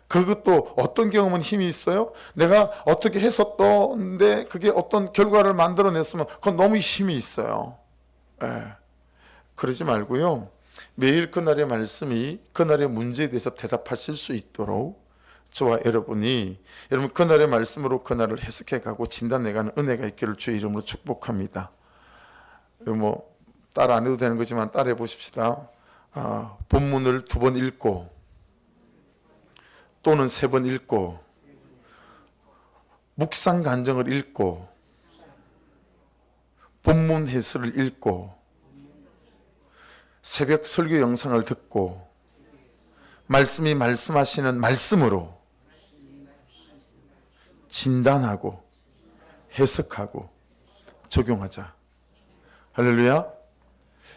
그것도 어떤 경험은 힘이 있어요? 내가 어떻게 했었던데 그게 어떤 결과를 만들어냈으면 그건 너무 힘이 있어요. 그러지 말고요. 매일 그날의 말씀이 그날의 문제에 대해서 대답하실 수 있도록 저와 여러분이 여러분 그날의 말씀으로 그날을 해석해 가고 진단해 가는 은혜가 있기를 주의 이름으로 축복합니다. 뭐 따라 안 해도 되는 거지만 따라해 보십시다. 본문을 2번 읽고 또는 3번 읽고 묵상 간정을 읽고 본문 해설을 읽고 새벽 설교 영상을 듣고 말씀이 말씀하시는 말씀으로 진단하고 해석하고 적용하자. 할렐루야.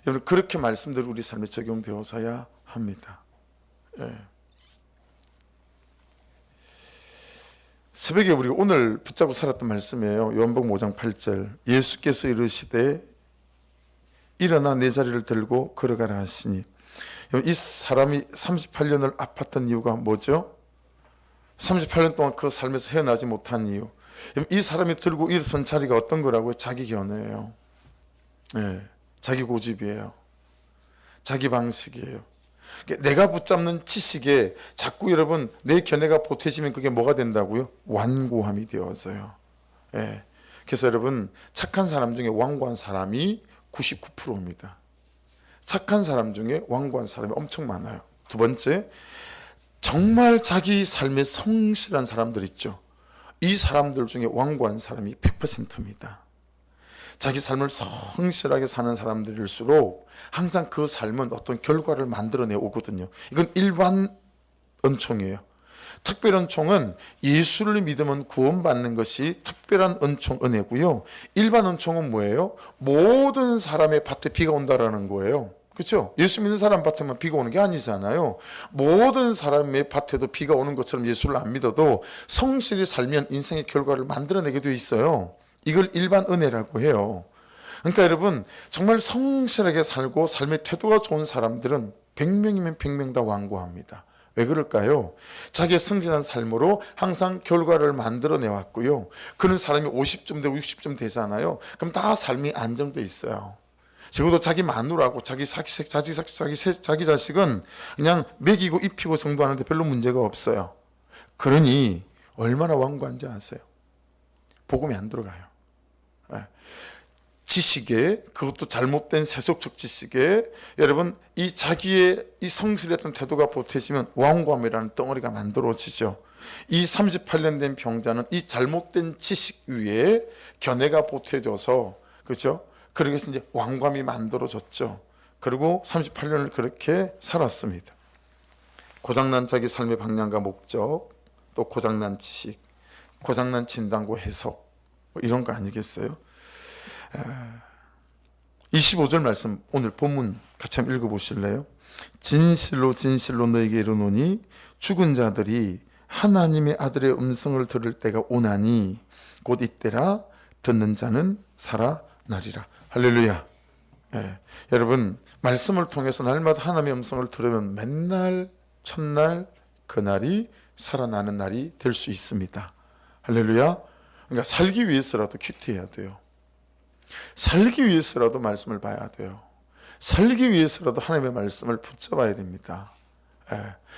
여러분 그렇게 말씀대로 우리 삶에 적용되어서야 합니다. 예. 새벽에 우리가 오늘 붙잡고 살았던 말씀이에요. 요한복음 5장 8절 예수께서 이르시되 일어나 내 자리를 들고 걸어가라 하시니 이 사람이 38년을 아팠던 이유가 뭐죠? 38년 동안 그 삶에서 헤어나지 못한 이유. 이 사람이 들고 일어선 자리가 어떤 거라고요? 자기 견해예요. 네, 자기 고집이에요. 자기 방식이에요. 내가 붙잡는 지식에 자꾸 여러분 내 견해가 보태지면 그게 뭐가 된다고요? 완고함이 되어져요. 네. 그래서 여러분 착한 사람 중에 완고한 사람이 99%입니다. 착한 사람 중에 완고한 사람이 엄청 많아요. 두 번째, 정말 자기 삶에 성실한 사람들 있죠. 이 사람들 중에 완고한 사람이 100%입니다. 자기 삶을 성실하게 사는 사람들일수록 항상 그 삶은 어떤 결과를 만들어내 오거든요. 이건 일반 은총이에요. 특별 은총은 예수를 믿으면 구원받는 것이 특별한 은총 은혜고요. 일반 은총은 뭐예요? 모든 사람의 밭에 비가 온다라는 거예요. 그렇죠? 예수 믿는 사람 밭에만 비가 오는 게 아니잖아요. 모든 사람의 밭에도 비가 오는 것처럼 예수를 안 믿어도 성실히 살면 인생의 결과를 만들어내게 돼 있어요. 이걸 일반 은혜라고 해요. 그러니까 여러분 정말 성실하게 살고 삶의 태도가 좋은 사람들은 100명이면 100명 다 완고합니다. 왜 그럴까요? 자기의 승진한 삶으로 항상 결과를 만들어내 왔고요. 그런 사람이 50점 되고 60점 되잖아요. 그럼 다 삶이 안정돼 있어요. 적어도 자기 마누라고 자기 자식은 그냥 먹이고 입히고 정도하는데 별로 문제가 없어요. 그러니 얼마나 완고한지 아세요? 복음이 안 들어가요. 지식에, 그것도 잘못된 세속적 지식에 여러분 이 자기의 이 성실했던 태도가 보태지면 완고함이라는 덩어리가 만들어지죠. 이 38년 된 병자는 이 잘못된 지식 위에 견해가 보태져서 그렇죠? 그러면서 이제 완고함이 만들어졌죠. 그리고 38년을 그렇게 살았습니다. 고장난 자기 삶의 방향과 목적, 또 고장난 지식, 고장난 진단과 해석 이런 거 아니겠어요? 25절 말씀 오늘 본문 같이 한번 읽어보실래요? 진실로 진실로 너에게 이르노니 죽은 자들이 하나님의 아들의 음성을 들을 때가 오나니 곧 이때라 듣는 자는 살아나리라. 할렐루야. 여러분 말씀을 통해서 날마다 하나님의 음성을 들으면 맨날 첫날 그날이 살아나는 날이 될 수 있습니다. 할렐루야. 그러니까 살기 위해서라도 큐티해야 돼요. 살기 위해서라도 말씀을 봐야 돼요. 살기 위해서라도 하나님의 말씀을 붙잡아야 됩니다.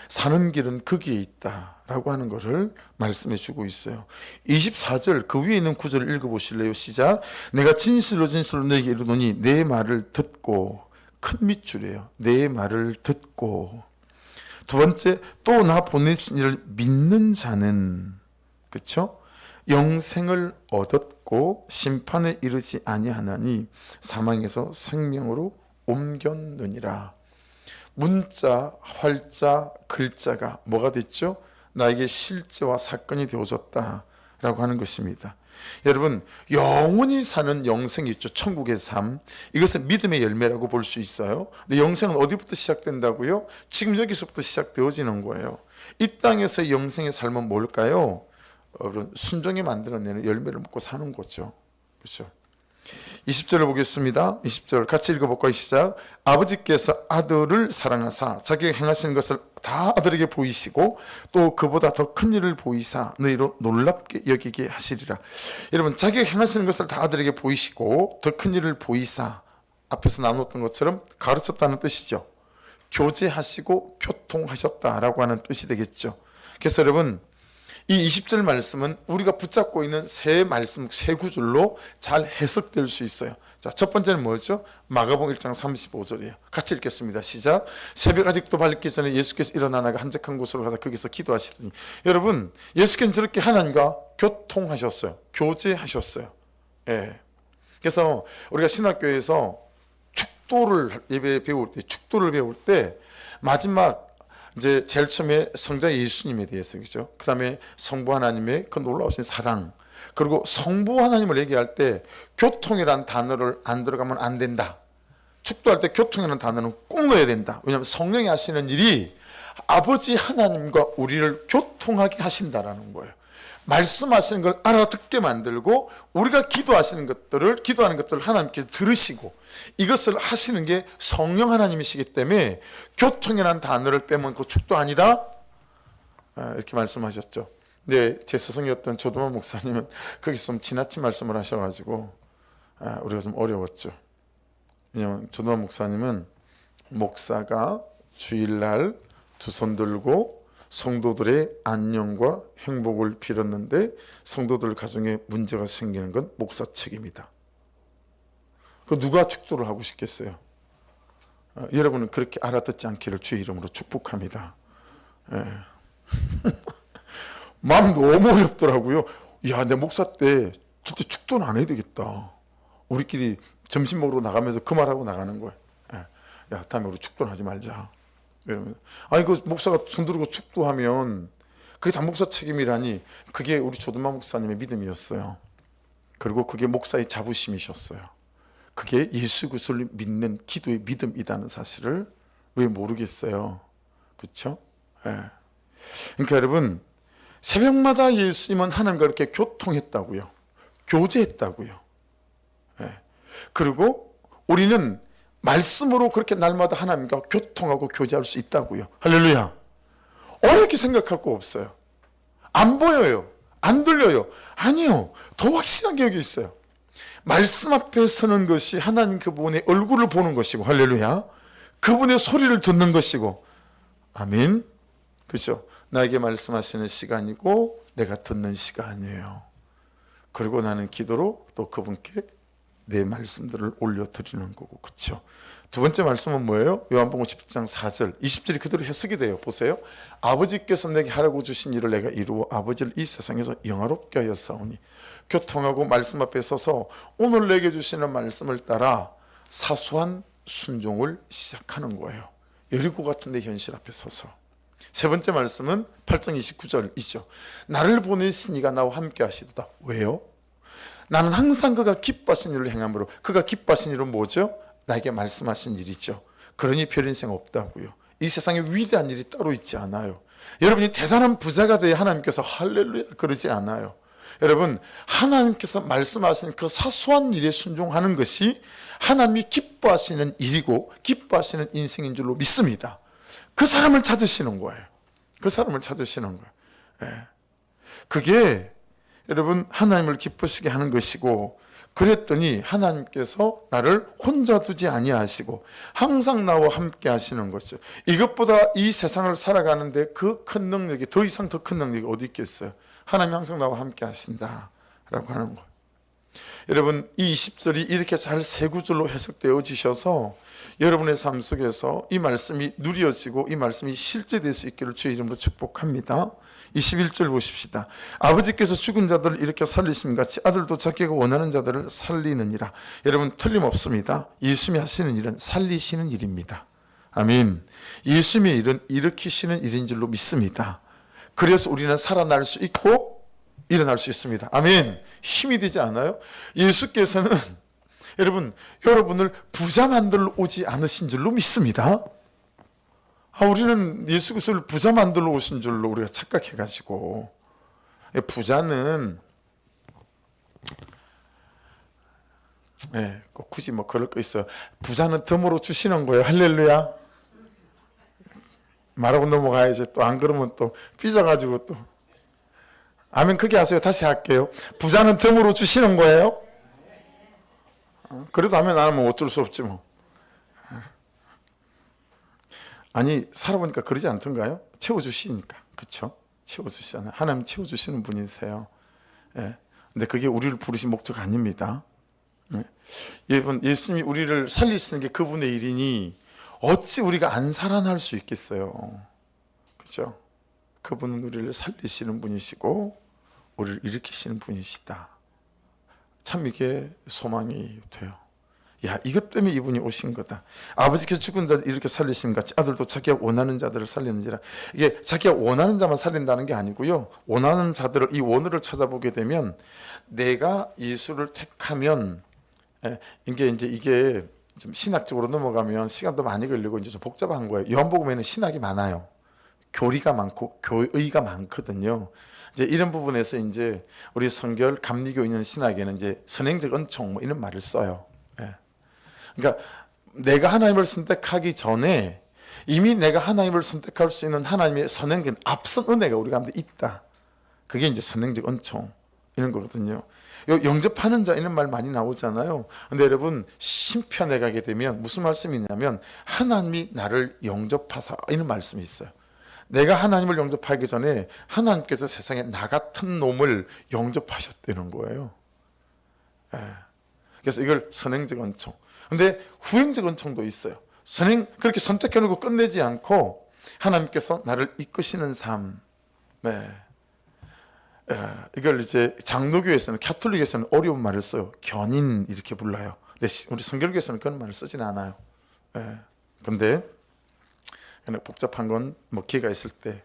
사는 길은 거기에 있다라고 하는 것을 말씀해 주고 있어요. 24절 그 위에 있는 구절을 읽어보실래요? 시작. 내가 진실로 진실로 너에게 이르노니 내 말을 듣고 큰 밑줄이에요. 내 말을 듣고 두 번째 또 나 보내신 이를 믿는 자는 그렇죠? 영생을 얻었고 심판에 이르지 아니하나니 사망에서 생명으로 옮겼느니라. 문자, 활자, 글자가 뭐가 됐죠? 나에게 실제와 사건이 되어졌다라고 하는 것입니다. 여러분 영원히 사는 영생이 있죠. 천국의 삶. 이것은 믿음의 열매라고 볼 수 있어요. 근데 영생은 어디부터 시작된다고요? 지금 여기서부터 시작되어지는 거예요. 이 땅에서의 영생의 삶은 뭘까요? 순종이 만들어내는 열매를 먹고 사는 거죠. 그렇죠? 20절을 보겠습니다. 20절 같이 읽어볼까요? 시작. 아버지께서 아들을 사랑하사 자기가 행하시는 것을 다 아들에게 보이시고 또 그보다 더 큰 일을 보이사 너희로 놀랍게 여기게 하시리라. 여러분 자기가 행하시는 것을 다 아들에게 보이시고 더 큰 일을 보이사 앞에서 나눴던 것처럼 가르쳤다는 뜻이죠. 교제하시고 교통하셨다라고 하는 뜻이 되겠죠. 그래서 여러분, 이 20절 말씀은 우리가 붙잡고 있는 세 말씀, 세 구절로 잘 해석될 수 있어요. 자, 첫 번째는 뭐죠? 마가복음 1장 35절이에요. 같이 읽겠습니다. 시작. 새벽 아직도 밝기 전에 예수께서 일어나다가 한적한 곳으로 가서 거기서 기도하시더니, 여러분, 예수께서는 저렇게 하나님과 교통하셨어요. 교제하셨어요. 예. 그래서 우리가 신학교에서 축도를 예배 배울 때, 축도를 배울 때 마지막 이제 제일 처음에 성자 예수님에 대해서, 그죠? 그 다음에 성부 하나님의 그 놀라우신 사랑, 그리고 성부 하나님을 얘기할 때 교통이라는 단어를 안 들어가면 안 된다. 축도할 때 교통이라는 단어는 꼭 넣어야 된다. 왜냐하면 성령이 하시는 일이 아버지 하나님과 우리를 교통하게 하신다라는 거예요. 말씀하시는 걸 알아듣게 만들고, 우리가 기도하는 것들을 하나님께서 들으시고, 이것을 하시는 게 성령 하나님이시기 때문에 교통이라는 단어를 빼면 그 축도 아니다, 이렇게 말씀하셨죠. 근데 제 스승이었던 조동환 목사님은 거기서 좀 지나친 말씀을 하셔가지고 우리가 좀 어려웠죠. 왜냐하면 조동환 목사님은 목사가 주일날 두 손 들고 성도들의 안녕과 행복을 빌었는데 성도들 가정에 문제가 생기는 건 목사 책임이다. 그 누가 축도를 하고 싶겠어요? 여러분은 그렇게 알아듣지 않기를 주의 이름으로 축복합니다. 예. 마음 너무 어렵더라고요. 야, 내 목사 때 진짜 축도는 안 해야 되겠다. 우리끼리 점심 먹으러 나가면서 그 말하고 나가는 거예요. 야, 다음에 우리 축도는 하지 말자. 이러면, 아니, 그 목사가 손 들고 축도하면 그게 다 목사 책임이라니. 그게 우리 조동만 목사님의 믿음이었어요. 그리고 그게 목사의 자부심이셨어요. 그게 예수 그리스도를 믿는 기도의 믿음이라는 사실을 왜 모르겠어요. 그렇죠? 예. 그러니까 여러분, 새벽마다 예수님은 하나님과 이렇게 교통했다고요. 교제했다고요. 예. 그리고 우리는 말씀으로 그렇게 날마다 하나님과 교통하고 교제할 수 있다고요. 할렐루야. 어렵게 생각할 거 없어요. 안 보여요. 안 들려요. 아니요. 더 확실한 게 여기 있어요. 말씀 앞에 서는 것이 하나님 그분의 얼굴을 보는 것이고, 할렐루야. 그분의 소리를 듣는 것이고, 아멘. 그렇죠? 나에게 말씀하시는 시간이고 내가 듣는 시간이에요. 그리고 나는 기도로 또 그분께 내 말씀들을 올려드리는 거고, 그렇죠? 두 번째 말씀은 뭐예요? 요한복음 10장 4절 20절이 그대로 해석이 돼요. 보세요. 아버지께서 내게 하라고 주신 일을 내가 이루어 아버지를 이 세상에서 영화롭게 하였사오니. 교통하고 말씀 앞에 서서 오늘 내게 주시는 말씀을 따라 사소한 순종을 시작하는 거예요. 여리고 같은 데 현실 앞에 서서. 세 번째 말씀은 8장 29절이죠. 나를 보내신 이가 나와 함께 하시도다. 왜요? 나는 항상 그가 기뻐하신 일을 행함으로. 그가 기뻐하신 일은 뭐죠? 나에게 말씀하신 일이죠. 그러니 별 인생 없다고요. 이 세상에 위대한 일이 따로 있지 않아요. 여러분이 대단한 부자가 돼야 하나님께서 할렐루야 그러지 않아요. 여러분, 하나님께서 말씀하신 그 사소한 일에 순종하는 것이 하나님이 기뻐하시는 일이고 기뻐하시는 인생인 줄로 믿습니다. 그 사람을 찾으시는 거예요. 그 사람을 찾으시는 거예요. 예. 그게 여러분 하나님을 기쁘시게 하는 것이고, 그랬더니 하나님께서 나를 혼자 두지 아니하시고 항상 나와 함께 하시는 것이죠. 이것보다 이 세상을 살아가는데 그 큰 능력이, 더 이상 더 큰 능력이 어디 있겠어요? 하나님이 항상 나와 함께 하신다라고 하는 거예요. 여러분, 이 20절이 이렇게 잘 세 구절로 해석되어지셔서 여러분의 삶 속에서 이 말씀이 누려지고 이 말씀이 실제될 수 있기를 주의 이름으로 축복합니다. 21절 보십시다. 아버지께서 죽은 자들을 일으켜 살리심 같이 아들도 자기가 원하는 자들을 살리느니라. 여러분, 틀림없습니다. 예수님이 하시는 일은 살리시는 일입니다. 아멘. 예수님의 일은 일으키시는 일인 줄로 믿습니다. 그래서 우리는 살아날 수 있고 일어날 수 있습니다. 아멘. 힘이 되지 않아요? 예수께서는 여러분을 부자 만들러 오지 않으신 줄로 믿습니다. 우리는 예수 그리스도를 부자 만들러 오신 줄로 우리가 착각해가지고, 부자는 꼭 굳이 뭐 그럴 거 있어요. 부자는 덤으로 주시는 거예요. 할렐루야. 말하고 넘어가야지. 또 안 그러면 또 삐져가지고 또. 아멘. 그게 아세요? 다시 할게요. 부자는 덤으로 주시는 거예요. 그래도 아멘 안 하면 어쩔 수 없지 뭐. 아니 살아보니까 그러지 않던가요? 채워주시니까. 그렇죠? 채워주시잖아요. 하나님 채워주시는 분이세요. 예. 근데 그게 우리를 부르신 목적 아닙니다. 예. 여러분, 예수님이 우리를 살리시는 게 그분의 일이니 어찌 우리가 안 살아날 수 있겠어요. 그렇죠? 그분은 우리를 살리시는 분이시고 우리를 일으키시는 분이시다. 참 이게 소망이 돼요. 야, 이것 때문에 이분이 오신 거다. 아버지께서 죽은 자들 이렇게 살리신 같이 아들도 자기가 원하는 자들을 살리는지라. 이게 자기가 원하는 자만 살린다는 게 아니고요. 원하는 자들을, 이 원어를 찾아보게 되면 내가 예수를 택하면, 이게 좀 신학적으로 넘어가면 시간도 많이 걸리고 이제 좀 복잡한 거예요. 요한복음에는 신학이 많아요. 교리가 많고 교의가 많거든요. 이제 이런 부분에서 이제 우리 성결 감리교 있는 신학에는 이제 선행적 은총 뭐 이런 말을 써요. 예. 그러니까 내가 하나님을 선택하기 전에 이미 내가 하나님을 선택할 수 있는 하나님의 선행된 앞선 은혜가 우리 가운데 있다. 그게 이제 선행적 은총 이런 거거든요. 영접하는 자 이런 말 많이 나오잖아요. 근데 여러분 신편에 가게 되면 무슨 말씀이 있냐면 하나님이 나를 영접하사 이런 말씀이 있어요. 내가 하나님을 영접하기 전에 하나님께서 세상에 나 같은 놈을 영접하셨다는 거예요. 예. 그래서 이걸 선행적 은총. 근데 후행적 은총도 있어요. 그렇게 선택해놓고 끝내지 않고 하나님께서 나를 이끄시는 삶. 네. 이걸 이제 장로교에서는, 가톨릭에서는 어려운 말을 써요. 견인 이렇게 불러요. 근데 우리 성결교에서는 그런 말을 쓰진 않아요. 근데 복잡한 건 뭐 기회가 있을 때.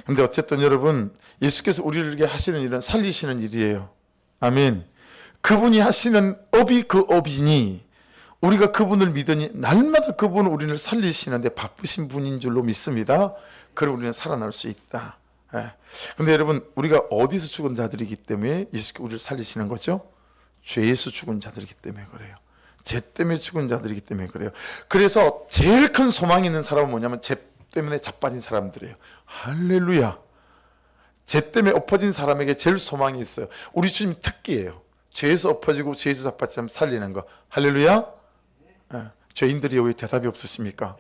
근데 어쨌든 여러분, 예수께서 우리에게 하시는 일은 살리시는 일이에요. 아멘. 그분이 하시는 업이 그 업이니 우리가 그분을 믿으니 날마다 그분은 우리를 살리시는데 바쁘신 분인 줄로 믿습니다. 그럼 우리는 살아날 수 있다. 근데 여러분, 우리가 어디서 죽은 자들이기 때문에 예수께서 우리를 살리시는 거죠? 죄에서 죽은 자들이기 때문에 그래요. 죄 때문에 죽은 자들이기 때문에 그래요. 그래서 제일 큰 소망이 있는 사람은 뭐냐면 죄 때문에 자빠진 사람들이에요. 할렐루야. 죄 때문에 엎어진 사람에게 제일 소망이 있어요. 우리 주님 특기예요. 죄에서 엎어지고 죄에서 자빠진 사람 살리는 거. 할렐루야. 죄인들이 왜 대답이 없으십니까?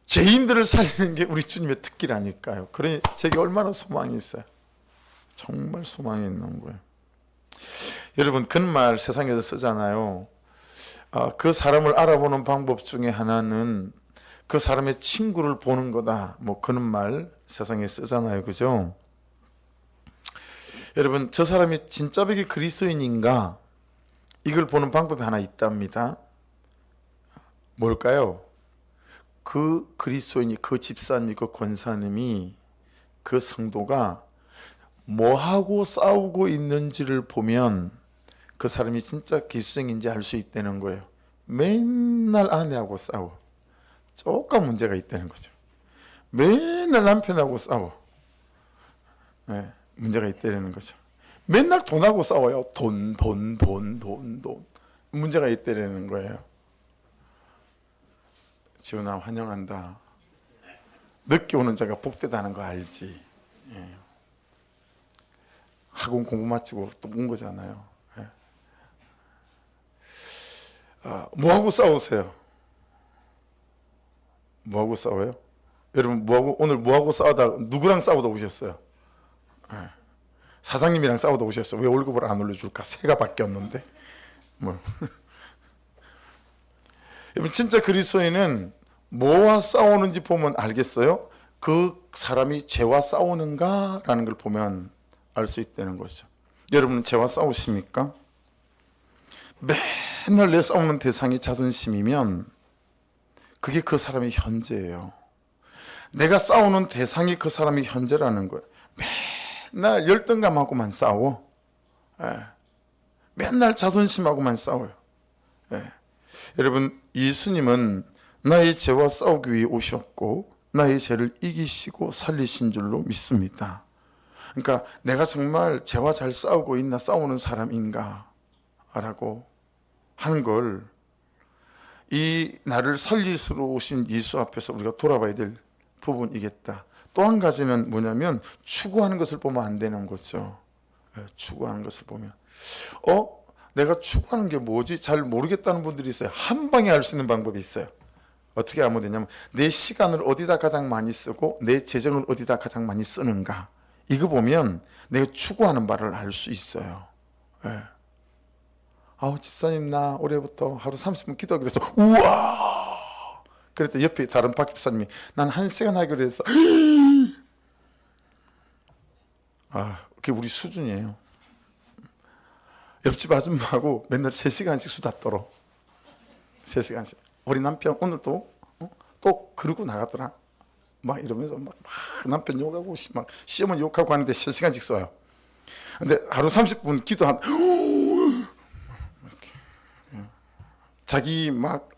죄인들을 살리는 게 우리 주님의 특기라니까요. 그러니 제게 얼마나 소망이 있어요. 정말 소망이 있는 거예요. 여러분, 그런 말 세상에서 쓰잖아요. 그 사람을 알아보는 방법 중에 하나는 그 사람의 친구를 보는 거다. 뭐 그런 말 세상에 쓰잖아요. 그죠? 여러분, 저 사람이 진짜 백이 그리스도인인가? 이걸 보는 방법이 하나 있답니다. 뭘까요? 그 그리스도인이, 그 집사님이, 그 권사님이, 그 성도가 뭐하고 싸우고 있는지를 보면 그 사람이 진짜 기수생인지 알 수 있다는 거예요. 맨날 아내하고 싸워. 조금 문제가 있다는 거죠. 맨날 남편하고 싸워. 문제가 있다는 거죠. 맨날 돈하고 싸워요. 돈. 문제가 있다는 거예요. 지훈아, 환영한다. 늦게 오는 자가 복되다는 거 알지? 학원 공부 마치고 또 온 거잖아요. 뭐하고 싸우세요? 뭐하고 싸워요? 여러분, 오늘 뭐하고 싸우다, 누구랑 싸우다 오셨어요? 사장님이랑 싸우다 오셨어요. 왜 월급을 안 올려줄까? 새가 바뀌었는데. 뭐. 여러분, 진짜 그리스도인은 뭐와 싸우는지 보면 알겠어요? 그 사람이 죄와 싸우는가라는 걸 보면 알 수 있다는 거죠. 여러분은 죄와 싸우십니까? 맨날 내 싸우는 대상이 자존심이면 그게 그 사람의 현재예요. 내가 싸우는 대상이 그 사람의 현재라는 거예요. 맨날 열등감하고만 싸워. 맨날 자존심하고만 싸워요. 여러분, 예수님은 나의 죄와 싸우기 위해 오셨고 나의 죄를 이기시고 살리신 줄로 믿습니다. 그러니까 내가 정말 죄와 잘 싸우고 있나, 싸우는 사람인가 라고 하는 걸 이 나를 살리시러 오신 예수 앞에서 우리가 돌아봐야 될 부분이겠다. 또 한 가지는 뭐냐면 추구하는 것을 보면 안 되는 거죠. 추구하는 것을 보면 내가 추구하는 게 뭐지? 잘 모르겠다는 분들이 있어요. 한 방에 알 수 있는 방법이 있어요. 어떻게 하면 되냐면 내 시간을 어디다 가장 많이 쓰고 내 재정을 어디다 가장 많이 쓰는가, 이거 보면 내가 추구하는 바를 알 수 있어요. 예. 아우 집사님 나 올해부터 하루 30분 기도하기로 했어. 우와. 그랬더니 옆에 다른 박 집사님이 난 1시간 하기로 했어. 아, 그게 우리 수준이에요. 옆집 아줌마하고 맨날 3시간씩 수다 떨어. 3시간씩. 우리 남편 오늘도 또 그러고 나가더라. 막 이러면서 막 남편 욕하고 막 시어머니 욕하고 하는데 3시간씩 써요. 근데 하루 30분 기도한 자기 막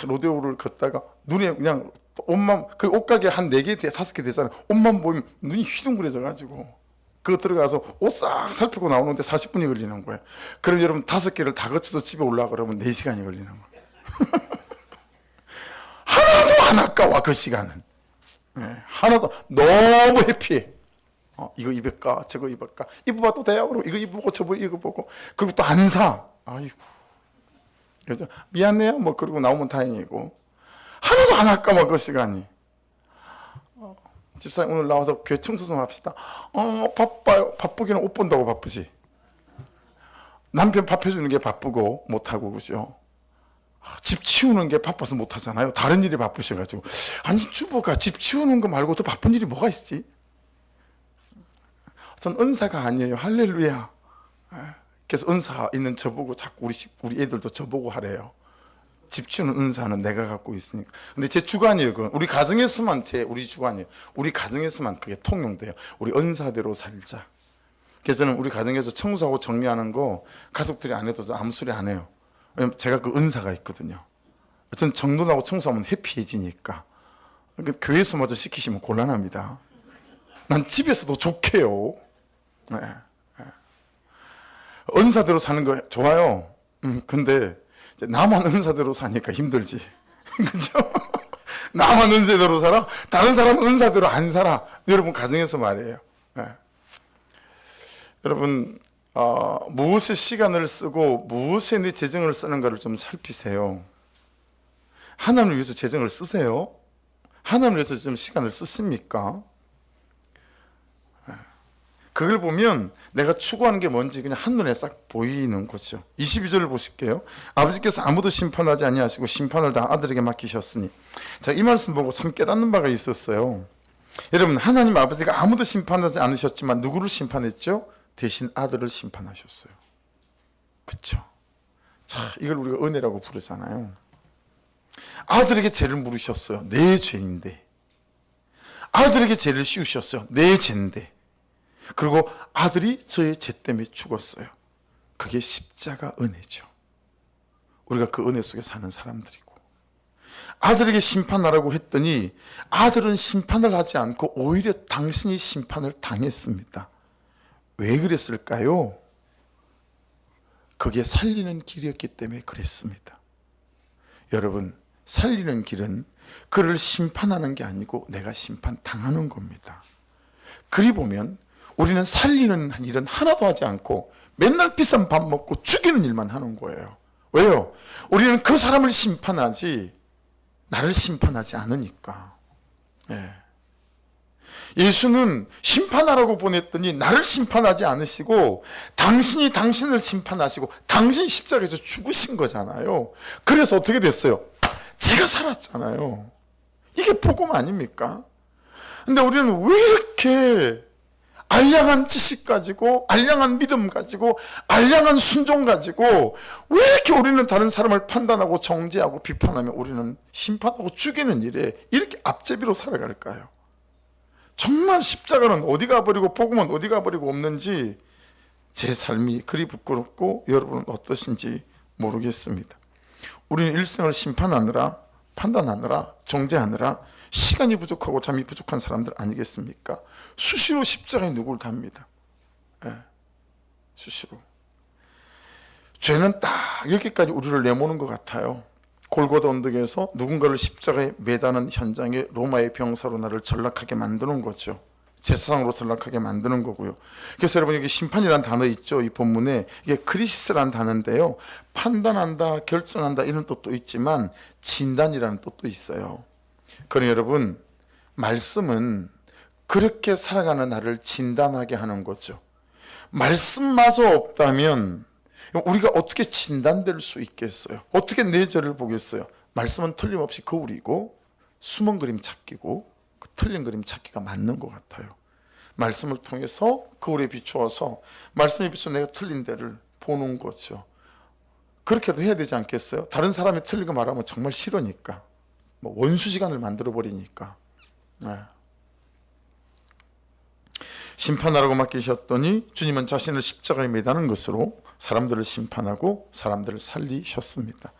로데오를 걷다가 눈에 그냥 옷만, 그 옷가게 한 4개, 5개 되잖아요. 옷만 보면 눈이 휘둥그레져 가지고 그거 들어가서 옷 싹 살피고 나오는데 40분이 걸리는 거예요. 그럼 여러분 5개를 다 거쳐서 집에 올라가 그러면 4시간이 걸리는 거예요. 하나도 안 아까워 그 시간은. 네, 하나도 너무 해피해. 이거 입을까 저거 입을까, 입어봐도 돼요? 그리고 이거 입어보고 저거 입어보고, 그리고 또 안 사. 아이고. 그래서 미안해요 뭐 그러고 나오면 다행이고, 하나도 안 아까워 그 시간이. 집사님 오늘 나와서 교회 청소 좀 합시다. 바빠요. 바쁘기는 옷 본다고 바쁘지. 남편 밥 해주는 게 바쁘고 못하고, 그죠? 집 치우는 게 바빠서 못하잖아요. 다른 일이 바쁘셔가지고. 아니 주부가 집 치우는 거 말고 더 바쁜 일이 뭐가 있지? 전 은사가 아니에요. 할렐루야. 그래서 은사 있는 저보고 자꾸 우리 애들도 저보고 하래요. 집 치우는 은사는 내가 갖고 있으니까. 근데 제 주관이에요. 그건 우리 가정에서만 우리 주관이에요. 우리 가정에서만 그게 통용돼요. 우리 은사대로 살자. 그래서 저는 우리 가정에서 청소하고 정리하는 거 가족들이 안 해도 아무 소리 안 해요. 왜냐면 제가 그 은사가 있거든요. 전 정돈하고 청소하면 해피해지니까. 그러니까 교회에서마저 시키시면 곤란합니다. 난 집에서도 좋게요. 네. 은사대로 사는 거 좋아요. 근데 나만 은사대로 사니까 힘들지. 그죠? 나만 은사대로 살아? 다른 사람은 은사대로 안 살아. 여러분 가정에서 말이에요. 네. 여러분 무엇에 시간을 쓰고 무엇에 내 재정을 쓰는가를 좀 살피세요. 하나님을 위해서 재정을 쓰세요? 하나님을 위해서 좀 시간을 쓰십니까? 그걸 보면 내가 추구하는 게 뭔지 그냥 한눈에 싹 보이는 거죠. 22절을 보실게요. 아버지께서 아무도 심판하지 아니하시고 심판을 다 아들에게 맡기셨으니. 자, 이 말씀 보고 참 깨닫는 바가 있었어요. 여러분 하나님 아버지가 아무도 심판하지 않으셨지만 누구를 심판했죠? 대신 아들을 심판하셨어요. 그렇죠? 자, 이걸 우리가 은혜라고 부르잖아요. 아들에게 죄를 물으셨어요. 내 죄인데. 아들에게 죄를 씌우셨어요. 내 죄인데. 그리고 아들이 저의 죄 때문에 죽었어요. 그게 십자가 은혜죠. 우리가 그 은혜 속에 사는 사람들이고, 아들에게 심판하라고 했더니 아들은 심판을 하지 않고 오히려 당신이 심판을 당했습니다. 왜 그랬을까요? 그게 살리는 길이었기 때문에 그랬습니다. 여러분, 살리는 길은 그를 심판하는 게 아니고 내가 심판당하는 겁니다. 그리 보면 우리는 살리는 일은 하나도 하지 않고 맨날 비싼 밥 먹고 죽이는 일만 하는 거예요. 왜요? 우리는 그 사람을 심판하지 나를 심판하지 않으니까. 예. 예수는 심판하라고 보냈더니 나를 심판하지 않으시고 당신이 당신을 심판하시고 당신이 십자가에서 죽으신 거잖아요. 그래서 어떻게 됐어요? 제가 살았잖아요. 이게 복음 아닙니까? 근데 우리는 왜 이렇게 알량한 지식 가지고, 알량한 믿음 가지고, 알량한 순종 가지고 왜 이렇게 우리는 다른 사람을 판단하고 정죄하고 비판하며 우리는 심판하고 죽이는 일에 이렇게 앞제비로 살아갈까요? 정말 십자가는 어디 가버리고 복음은 어디 가버리고 없는지 제 삶이 그리 부끄럽고 여러분은 어떠신지 모르겠습니다. 우리는 일생을 심판하느라, 판단하느라, 정죄하느라 시간이 부족하고 잠이 부족한 사람들 아니겠습니까? 수시로 십자가에 누구를 답니다. 네, 수시로. 죄는 딱 여기까지 우리를 내모는 것 같아요. 골고다 언덕에서 누군가를 십자가에 매다는 현장에 로마의 병사로 나를 전락하게 만드는 거죠. 제사장으로 전락하게 만드는 거고요. 그래서 여러분, 여기 심판이라는 단어 있죠. 이 본문에 이게 크리시스라는 단어인데요, 판단한다, 결정한다 이런 뜻도 있지만 진단이라는 뜻도 있어요. 그러니 여러분, 말씀은 그렇게 살아가는 나를 진단하게 하는 거죠. 말씀마저 없다면 우리가 어떻게 진단될 수 있겠어요? 어떻게 내 죄를 보겠어요? 말씀은 틀림없이 거울이고 숨은 그림 찾기고 그 틀린 그림 찾기가 맞는 것 같아요. 말씀을 통해서 거울에 비추어서 말씀에 비추어 내가 틀린 데를 보는 거죠. 그렇게도 해야 되지 않겠어요? 다른 사람이 틀린 거 말하면 정말 싫으니까, 뭐 원수지간을 만들어 버리니까. 네. 심판하라고 맡기셨더니 주님은 자신을 십자가에 매다는 것으로 사람들을 심판하고 사람들을 살리셨습니다.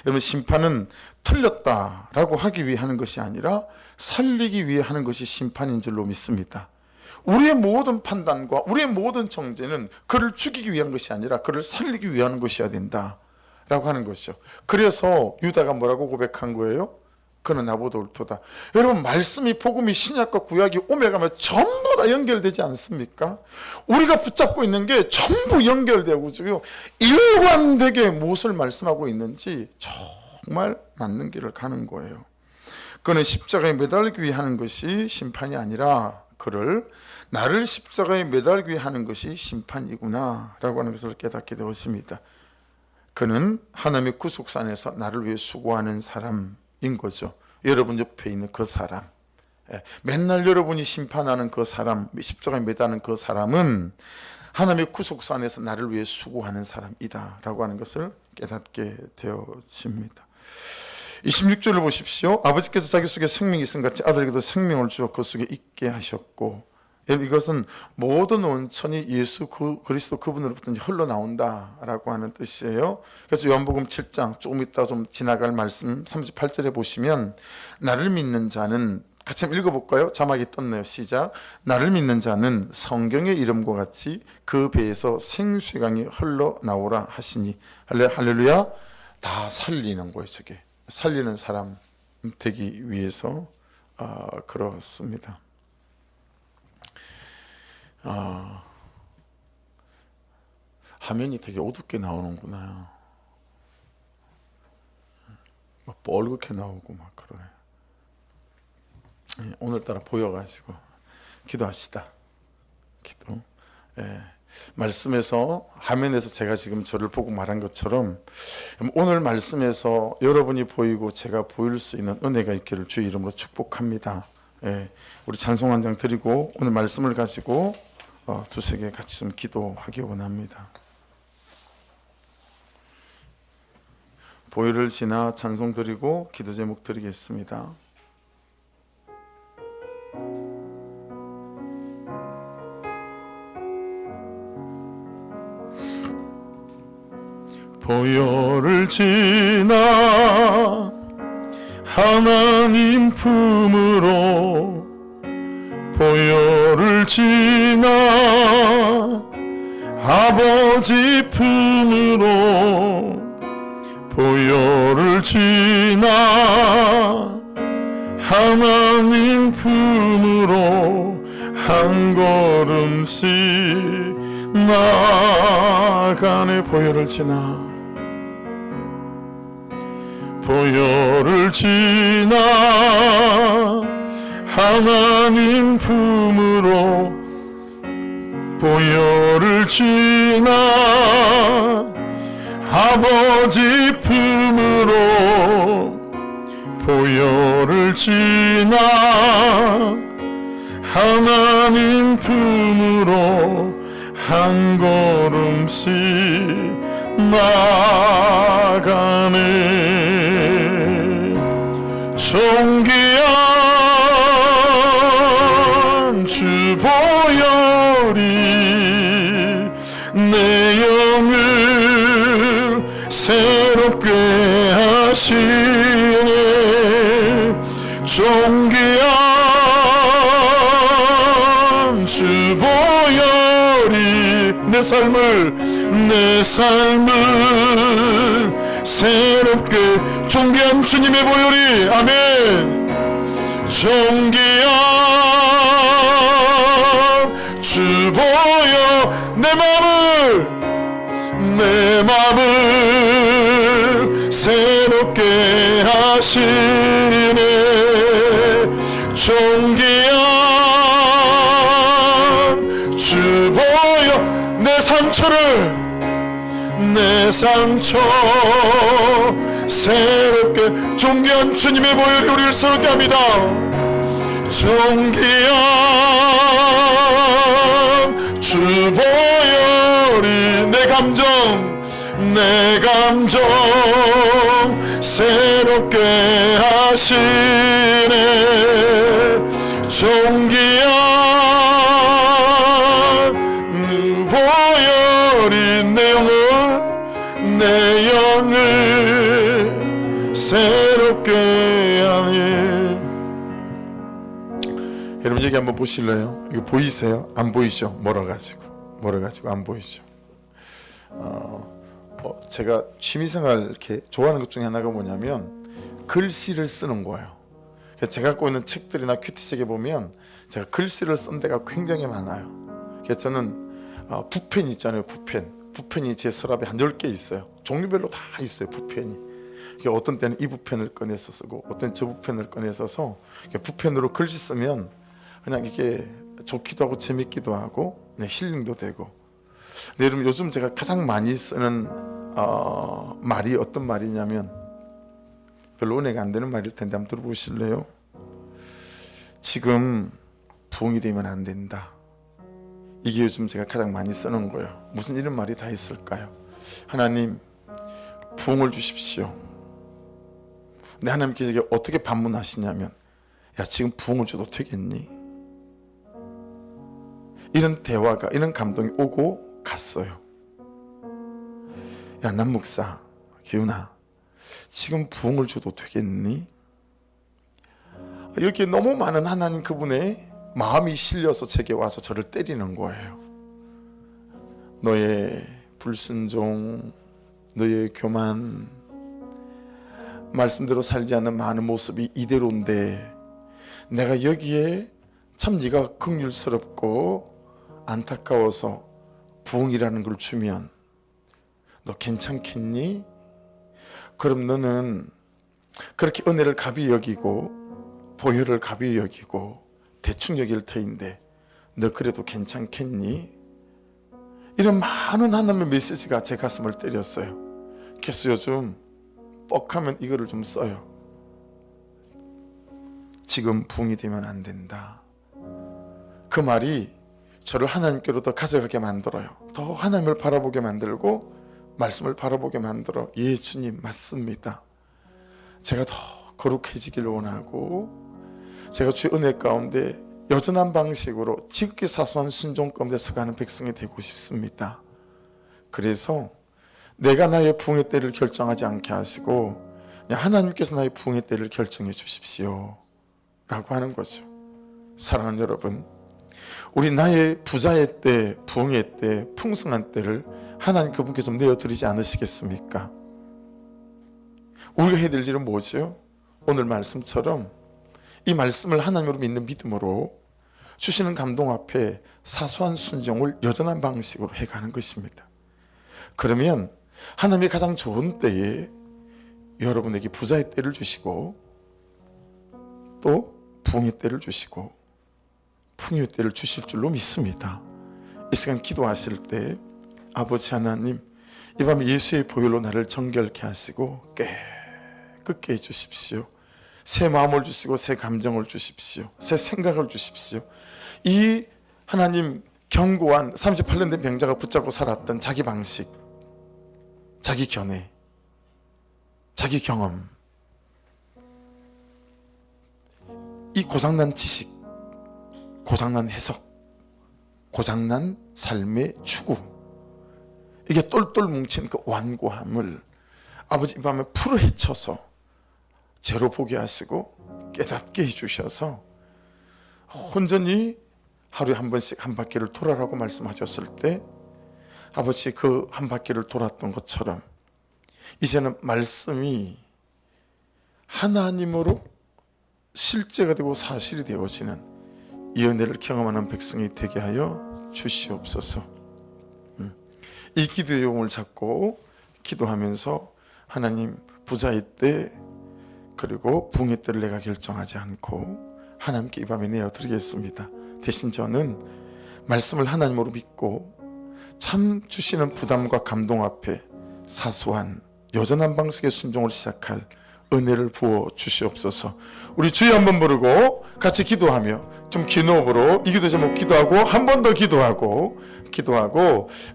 여러분, 심판은 틀렸다라고 하기 위해 하는 것이 아니라 살리기 위해 하는 것이 심판인 줄로 믿습니다. 우리의 모든 판단과 우리의 모든 정죄는 그를 죽이기 위한 것이 아니라 그를 살리기 위한 것이어야 된다라고 하는 것이죠. 그래서 유다가 뭐라고 고백한 거예요? 그는 나보다 옳도다. 여러분, 말씀이, 복음이, 신약과 구약이 오메가면 전부 다 연결되지 않습니까? 우리가 붙잡고 있는 게 전부 연결되고 지금 일관되게 무엇을 말씀하고 있는지 정말 맞는 길을 가는 거예요. 그는 십자가에 매달리기 위해 하는 것이 심판이 아니라 나를 십자가에 매달리기 위해 하는 것이 심판이구나 라고 하는 것을 깨닫게 되었습니다. 그는 하나님의 구속사 안에서 나를 위해 수고하는 사람인 거죠. 여러분 옆에 있는 그 사람, 맨날 여러분이 심판하는 그 사람, 십자가에 매다는 그 사람은 하나님의 구속사 안에서 나를 위해 수고하는 사람이다 라고 하는 것을 깨닫게 되어집니다. 26절을 보십시오. 아버지께서 자기 속에 생명이 있음 같이 아들에게도 생명을 주어 그 속에 있게 하셨고, 이것은 모든 온천이 예수 그리스도 그분으로부터 흘러나온다라고 하는 뜻이에요. 그래서 요한복음 7장 조금 이따 좀 지나갈 말씀 38절에 보시면 나를 믿는 자는, 같이 한번 읽어볼까요? 자막이 떴네요. 시작. 나를 믿는 자는 성경의 이름과 같이 그 배에서 생수의 강이 흘러나오라 하시니, 할렐루야. 다 살리는 거예요. 저게 살리는 사람 되기 위해서 그렇습니다. 화면이 되게 어둡게 나오는구나. 막 뻘겋게 나오고 막 그러네. 오늘따라 보여가지고 기도합시다. 기도. 말씀에서, 화면에서 제가 지금 저를 보고 말한 것처럼 오늘 말씀에서 여러분이 보이고 제가 보일 수 있는 은혜가 있기를 주의 이름으로 축복합니다. 우리 찬송 한 장 드리고 오늘 말씀을 가지고 두세 개 같이 좀 기도하기 원합니다. 보혈을 지나 찬송 드리고 기도 제목 드리겠습니다. 보혈을 지나 하나님 품으로, 보혈을 지나 아버지 품으로, 보혈을 지나 하나님 품으로 한 걸음씩 나아가네. 보혈을 지나, 보혈을 지나 하나님 품으로, 보혈을 지나 아버지 품으로, 보혈을 지나 하나님 품으로 한 걸음씩 나아가네. 존귀한 주 보혈이 내 영을 새롭게 하시네. 존귀한 주 보혈이 내 삶을 새롭게, 존귀한 주님의 보혈이, 아멘. 존귀한 내 마음을 새롭게 하시네. 존귀한 주 보여 내 상처 새롭게, 존귀한 주님의 보혈이 우리를 새롭게 합니다. 존귀한 주 보혈이 내 감정 새롭게 하시네. 존귀한 보혈이 내 영을 새롭게 하네. 여러분 여기 한번 보실래요? 이거 보이세요? 안 보이죠? 멀어가지고 안 보이죠? 제가 취미생활 이렇게 좋아하는 것 중에 하나가 뭐냐면 글씨를 쓰는 거예요. 제가 갖고 있는 책들이나 큐티책에 보면 제가 글씨를 쓴 데가 굉장히 많아요. 그래서 저는 붓펜 있잖아요. 붓펜이 제 서랍에 한 10개 있어요. 종류별로 다 있어요. 붓펜이. 어떤 때는 이 붓펜을 꺼내서 쓰고 어떤 때는 저 붓펜을 꺼내서 써서 붓펜으로 글씨 쓰면 그냥 이게 좋기도 하고 재밌기도 하고 힐링도 되고. 근데 여러분 요즘 제가 가장 많이 쓰는 말이 어떤 말이냐면, 별로 은혜가 안 되는 말일 텐데 한번 들어보실래요? 지금 부흥이 되면 안 된다. 이게 요즘 제가 가장 많이 쓰는 거예요. 무슨 이런 말이 다 있을까요? 하나님 부흥을 주십시오. 근데 하나님께서 어떻게 반문하시냐면, 야 지금 부흥을 줘도 되겠니? 이런 대화가, 이런 감동이 오고 갔어요. 야 남목사 기훈아 지금 부흥을 줘도 되겠니? 여기에 너무 많은 하나님 그분의 마음이 실려서 제게 와서 저를 때리는 거예요. 너의 불순종, 너의 교만, 말씀대로 살지 않는 많은 모습이 이대로인데 내가 여기에 참 네가 긍휼스럽고 안타까워서 부흥이라는 걸 주면 너 괜찮겠니? 그럼 너는 그렇게 은혜를 가벼이 여기고 보혈을 가벼이 여기고 대충 여길 터인데 너 그래도 괜찮겠니? 이런 많은 하나님의 메시지가 제 가슴을 때렸어요. 그래서 요즘 뻑하면 이거를 좀 써요. 지금 부흥이 되면 안 된다. 그 말이 저를 하나님께로 더 가져가게 만들어요. 더 하나님을 바라보게 만들고 말씀을 바라보게 만들어. 예 주님 맞습니다. 제가 더 거룩해지길 원하고 제가 주의 은혜 가운데 여전한 방식으로 지극히 사소한 순종 가운데 서가는 백성이 되고 싶습니다. 그래서 내가 나의 부흥의 때를 결정하지 않게 하시고 그냥 하나님께서 나의 부흥의 때를 결정해 주십시오 라고 하는 거죠. 사랑하는 여러분, 우리 나의 부자의 때, 부흥의 때, 풍성한 때를 하나님 그분께 좀 내어드리지 않으시겠습니까? 우리가 해야 될 일은 뭐죠? 오늘 말씀처럼 이 말씀을 하나님으로 믿는 믿음으로 주시는 감동 앞에 사소한 순종을 여전한 방식으로 해가는 것입니다. 그러면 하나님이 가장 좋은 때에 여러분에게 부자의 때를 주시고 또 부흥의 때를 주시고 풍요의 때를 주실 줄로 믿습니다. 이 시간 기도하실 때 아버지 하나님, 이 밤에 예수의 보혈로 나를 정결케 하시고 깨끗게 해주십시오. 새 마음을 주시고 새 감정을 주십시오. 새 생각을 주십시오. 이 하나님 견고한 38년 된 병자가 붙잡고 살았던 자기 방식, 자기 견해, 자기 경험, 이 고장난 지식, 고장난 해석, 고장난 삶의 추구, 이게 똘똘 뭉친 그 완고함을 아버지 이 밤에 풀어헤쳐서 제로 보게 하시고 깨닫게 해주셔서 온전히 하루에 한 번씩 한 바퀴를 돌아라고 말씀하셨을 때 아버지 그 한 바퀴를 돌았던 것처럼 이제는 말씀이 하나님으로 실제가 되고 사실이 되어지는 이 은혜를 경험하는 백성이 되게 하여 주시옵소서. 이 기도의 용을 잡고 기도하면서 하나님 부자의 때 그리고 붕의 때를 내가 결정하지 않고 하나님께 이 밤에 내어드리겠습니다. 대신 저는 말씀을 하나님으로 믿고 참 주시는 부담과 감동 앞에 사소한 여전한 방식의 순종을 시작할 은혜를 부어 주시옵소서. 우리 주여 한번 부르고 같이 기도하며 좀 긴 호흡으로 이 기도 제목 기도하고 한 번 더 기도하고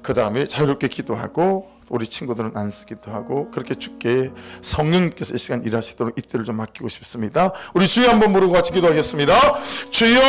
그 다음에 자유롭게 기도하고 우리 친구들은 안쓰기도 하고 그렇게 주께 성령님께서 이 시간 일하시도록 이때를 좀 맡기고 싶습니다. 우리 주여 한번 부르고 같이 기도하겠습니다. 주여